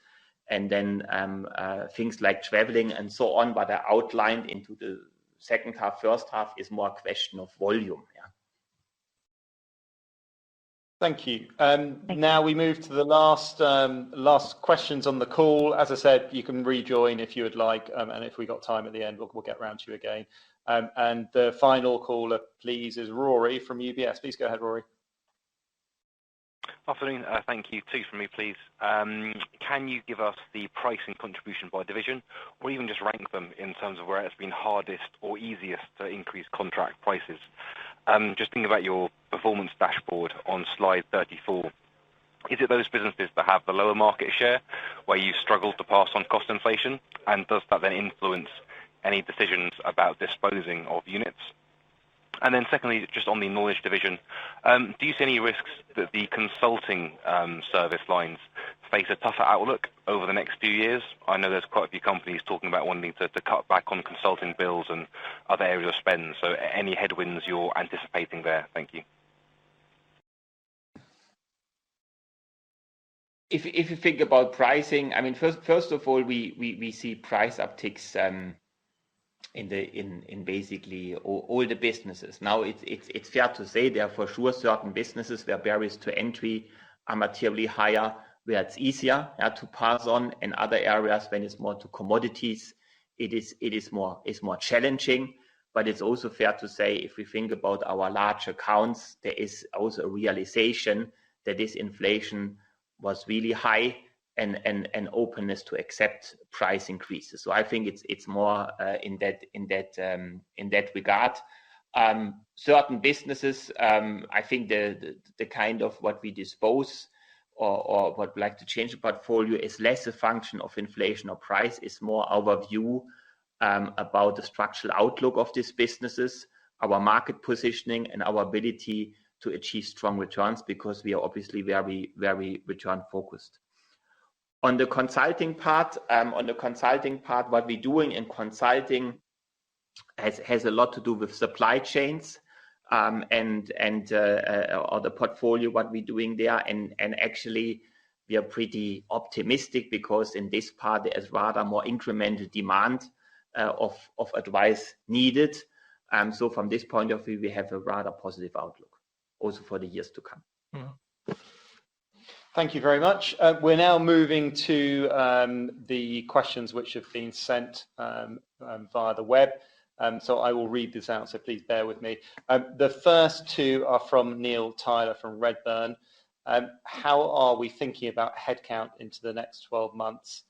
Speaker 3: And then things like traveling and so on, but are outlined into the second half, first half, is more a question of volume. Yeah.
Speaker 1: Thank you. Now we move to the last questions on the call. As I said, you can rejoin if you would like, and if we got time at the end, we'll get round to you again. And the final caller, please, is Rory from UBS. Please go ahead, Rory.
Speaker 15: Afternoon. Thank you. 2 from me, please. Can you give us the pricing contribution by division, or even just rank them in terms of where it's been hardest or easiest to increase contract prices? Just thinking about your performance dashboard on slide 34. Is it those businesses that have the lower market share where you struggle to pass on cost inflation? And does that then influence any decisions about disposing of units? And then secondly, just on the knowledge division, do you see any risks that the consulting service lines face a tougher outlook over the next few years? I know there's quite a few companies talking about wanting to cut back on consulting bills and other areas of spend. So any headwinds you're anticipating there? Thank you.
Speaker 3: If you think about pricing, I mean, first of all, we see price upticks in basically all the businesses. Now it's fair to say there are for sure certain businesses where barriers to entry are materially higher, where it's easier to pass on, and other areas when it's more to commodities, it is more challenging. But it's also fair to say, if we think about our large accounts, there is also a realization that this inflation was really high, and openness to accept price increases. So I think it's more in that regard. Certain businesses, I think the kind of what we dispose or what we like to change the portfolio is less a function of inflation or price, is more our view about the structural outlook of these businesses, our market positioning, and our ability to achieve strong returns, because we are obviously very, very return focused. On the consulting part, what we're doing in consulting has a lot to do with supply chains, or the portfolio, what we're doing there. And actually, we are pretty optimistic, because in this part, there is rather more incremental demand of advice needed. So from this point of view, we have a rather positive outlook also for the years to come.
Speaker 1: Thank you very much. We're now moving to the questions which have been sent via the web. So I will read this out, so please bear with me. The first two are from Neil Tyler from Redburn. How are we thinking about headcount into the next 12 months,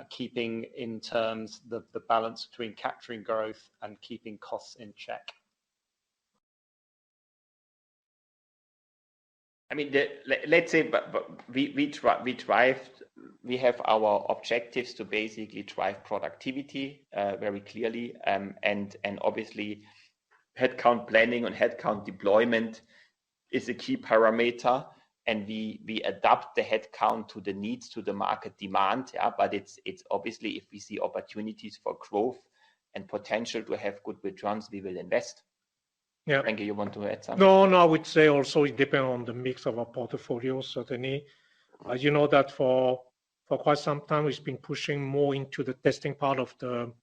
Speaker 1: keeping in terms the balance between capturing growth and keeping costs in check?
Speaker 3: I mean, let's say, but we have our objectives to basically drive productivity very clearly, and obviously headcount planning and headcount deployment is a key parameter, and we adapt the headcount to the needs, to the market demand. Yeah, but it's obviously, if we see opportunities for growth and potential to have good returns, we will invest.
Speaker 2: Yeah.
Speaker 3: Frankie, you want to add something?
Speaker 2: No, I would say also it depends on the mix of our portfolio, certainly. You know that for quite some time, we've been pushing more into the testing part of the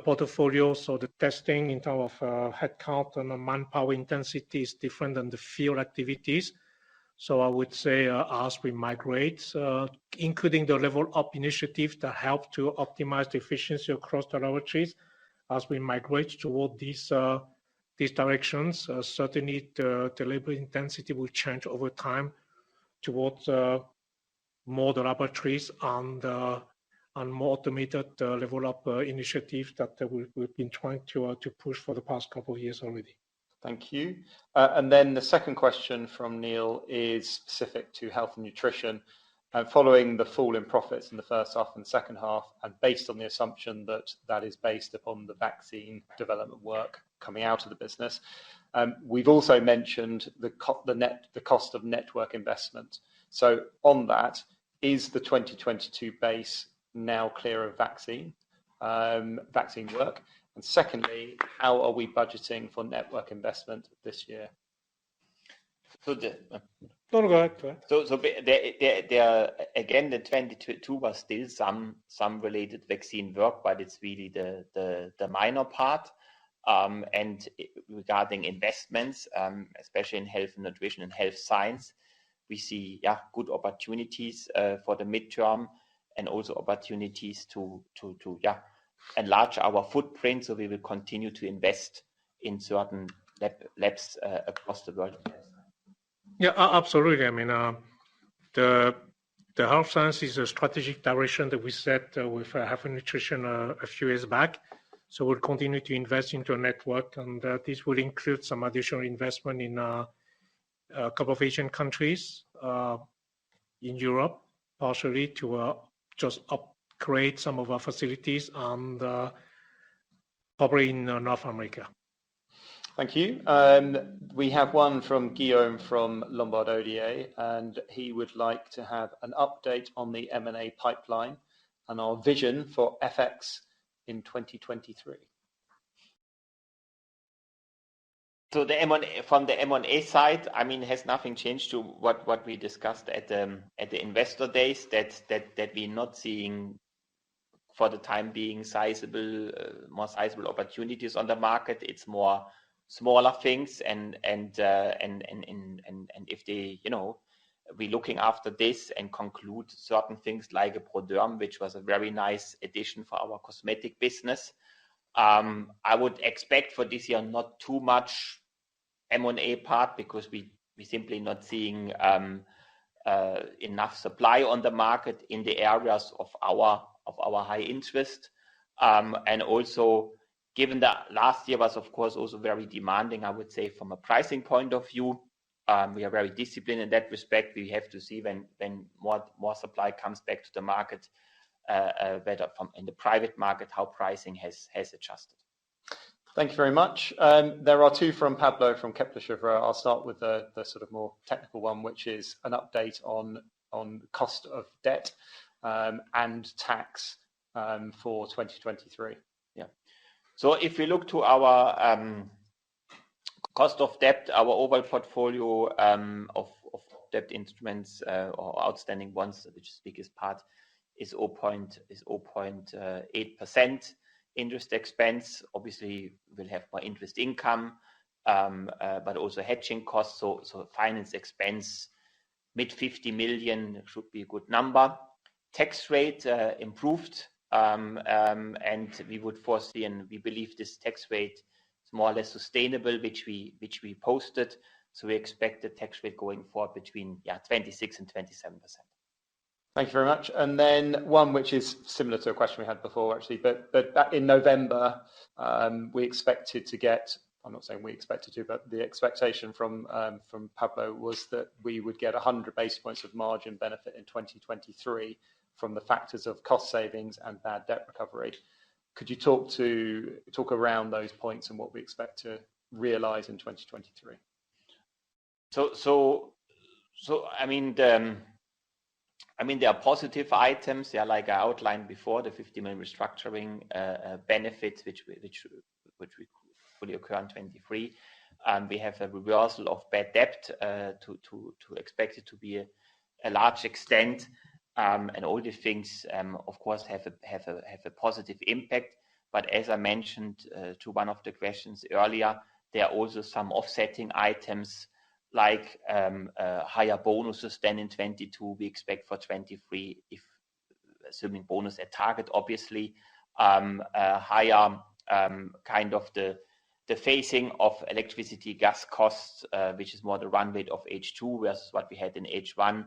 Speaker 2: portfolio. So the testing in terms of headcount and the manpower intensity is different than the field activities. So I would say as we migrate, including the level up initiatives that help to optimize the efficiency across the laboratories, as we migrate toward these directions, certainly the labor intensity will change over time towards more the laboratories and more automated level up initiatives that we've been trying to push for the past couple of years already.
Speaker 1: Thank you. And then the second question from Neil is specific to health and nutrition. Following the fall in profits in the first half and second half, and based on the assumption that that is based upon the vaccine development work coming out of the business, we've also mentioned the cost of network investment. So on that, is the 2022 base now clear of vaccine work? And secondly, how are we budgeting for network investment this year?
Speaker 3: So
Speaker 2: go ahead.
Speaker 3: So there again, the 2022 was still some related vaccine work, but it's really the minor part. And regarding investments, especially in health and nutrition and health science, we see good opportunities for the midterm, and also opportunities to enlarge our footprint. So we will continue to invest in certain labs across the world.
Speaker 2: Yeah, absolutely. I mean, the health science is a strategic direction that we set with health and nutrition a few years back. So we'll continue to invest into a network, and this will include some additional investment in a couple of Asian countries, in Europe, partially to just upgrade some of our facilities, and probably in North America.
Speaker 1: Thank you. We have one from Guillaume from Lombard Odier, and he would like to have an update on the M&A pipeline and our vision for FX in 2023.
Speaker 3: So the M&A, from the M&A side, I mean, has nothing changed to what we discussed at the investor days, that we're not seeing for the time being more sizable opportunities on the market. It's more smaller things, and if they, we're looking after this and conclude certain things like a Proderm, which was a very nice addition for our cosmetic business. I would expect for this year not too much M&A part, because we simply not seeing enough supply on the market in the areas of our high interest, and also given that last year was of course also very demanding, I would say, from a pricing point of view. We are very disciplined in that respect. We have to see when more supply comes back to the market, better from in the private market, how pricing has adjusted.
Speaker 1: Thank you very much. There are two from Pablo from Kepler Cheuvreux. I'll start with the sort of more technical one, which is an update on cost of debt and tax for 2023.
Speaker 3: Yeah. So if we look to our cost of debt, our overall portfolio of debt instruments or outstanding ones, which is the biggest part, is 0.8% interest expense. Obviously, we'll have more interest income, but also hedging costs. So finance expense mid 50 million should be a good number. Tax rate improved, and we would foresee, and we believe this tax rate is more or less sustainable, which we posted. So we expect the tax rate going forward between 26 and 27%.
Speaker 1: Thank you very much. And then one which is similar to a question we had before, actually, but back in November, we expected to get, I'm not saying we expected to, but the expectation from Pablo was that we would get 100 basis points of margin benefit in 2023 from the factors of cost savings and bad debt recovery. Could you talk around those points and what we expect to realize in 2023?
Speaker 3: So there are positive items, like I outlined before, the 50 million restructuring benefits, which fully occur in 23. We have a reversal of bad debt to expect it to be a large extent, and all these things, of course, have a positive impact. But as I mentioned to one of the questions earlier, there are also some offsetting items, like higher bonuses than in 22 we expect for 23, if assuming bonus at target, obviously, higher kind of the phasing of electricity gas costs, which is more the run rate of H2 versus what we had in H1.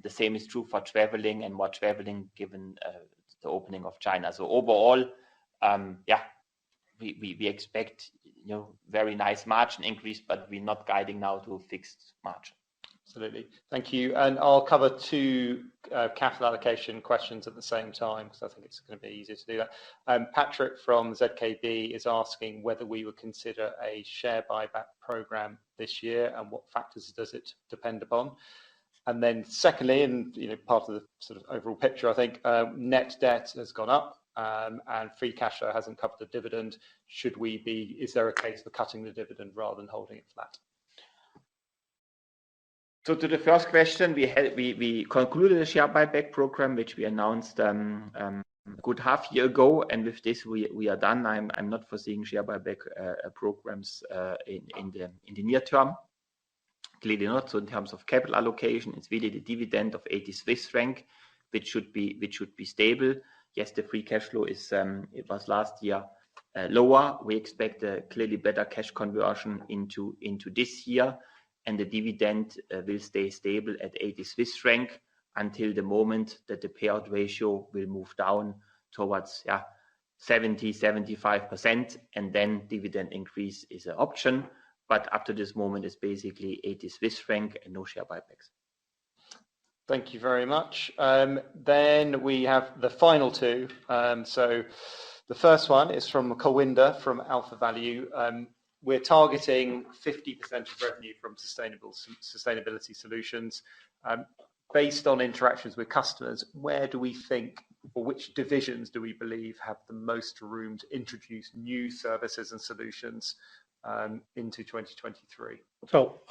Speaker 3: The same is true for traveling, and more traveling given the opening of China. So overall, we expect very nice margin increase, but we're not guiding now to a fixed margin.
Speaker 1: Absolutely. Thank you. And I'll cover two capital allocation questions at the same time, because I think it's going to be easier to do that. Patrick from ZKB is asking whether we would consider a share buyback program this year, and what factors does it depend upon? And then secondly, and part of the sort of overall picture, I think net debt has gone up, and free cash flow hasn't covered the dividend. Is there a case for cutting the dividend rather than holding it flat?
Speaker 3: So to the first question, we concluded a share buyback program, which we announced a good half year ago, and with this we are done. I'm not foreseeing share buyback programs in the near term. Clearly not. So in terms of capital allocation, it's really the dividend of 80 Swiss franc, which should be stable. Yes, the free cash flow is it was last year lower. We expect a clearly better cash conversion into this year, and the dividend will stay stable at 80 Swiss franc until the moment that the payout ratio will move down towards 70-75%, and then dividend increase is an option. But up to this moment, it's basically 80 Swiss franc and no share buybacks.
Speaker 1: Thank you very much. Then we have the final two. So the first one is from Kawinda from Alpha Value. We're targeting 50% of revenue from sustainability solutions. Based on interactions with customers, where do we think, or which divisions do we believe have the most room to introduce new services and solutions into 2023?
Speaker 2: So,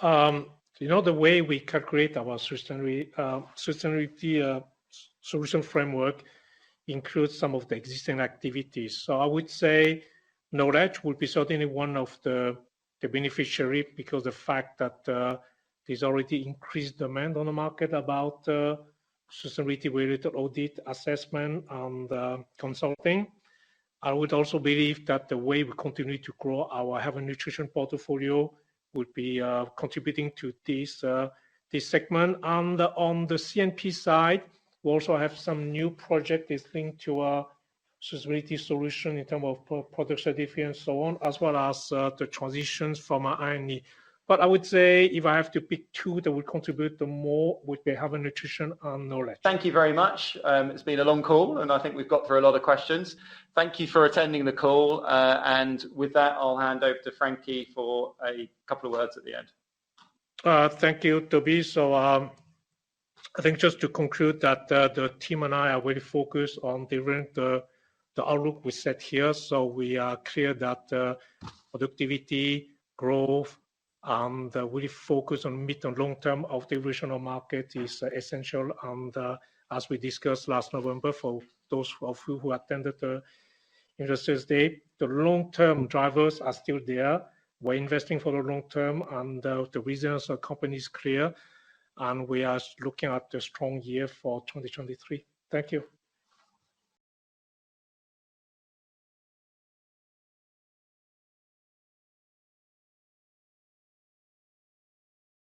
Speaker 2: the way we calculate our sustainability solution framework includes some of the existing activities. So I would say knowledge will be certainly one of the beneficiary, because the fact that there's already increased demand on the market about sustainability related audit, assessment, and consulting. I would also believe that the way we continue to grow our health and nutrition portfolio would be contributing to this segment. And on the CNP side, we also have some new project is linked to a sustainability solution in terms of product certificate and so on, as well as the transitions from INE. But I would say if I have to pick two that would contribute the more, would be health and nutrition and knowledge.
Speaker 1: Thank you very much. It's been a long call, and I think we've got through a lot of questions. Thank you for attending the call. And with that, I'll hand over to Frankie for a couple of words at the end.
Speaker 2: Thank you, Toby. So I think just to conclude that the team and I are really focused on delivering the outlook we set here. So we are clear that productivity, growth, and really focus on mid and long term of the regional market is essential. And as we discussed last November, for those of you who attended the Investors Day, the long-term drivers are still there. We're investing for the long term, and the reasons of the company is clear. and we are looking at a strong year for 2023. Thank you.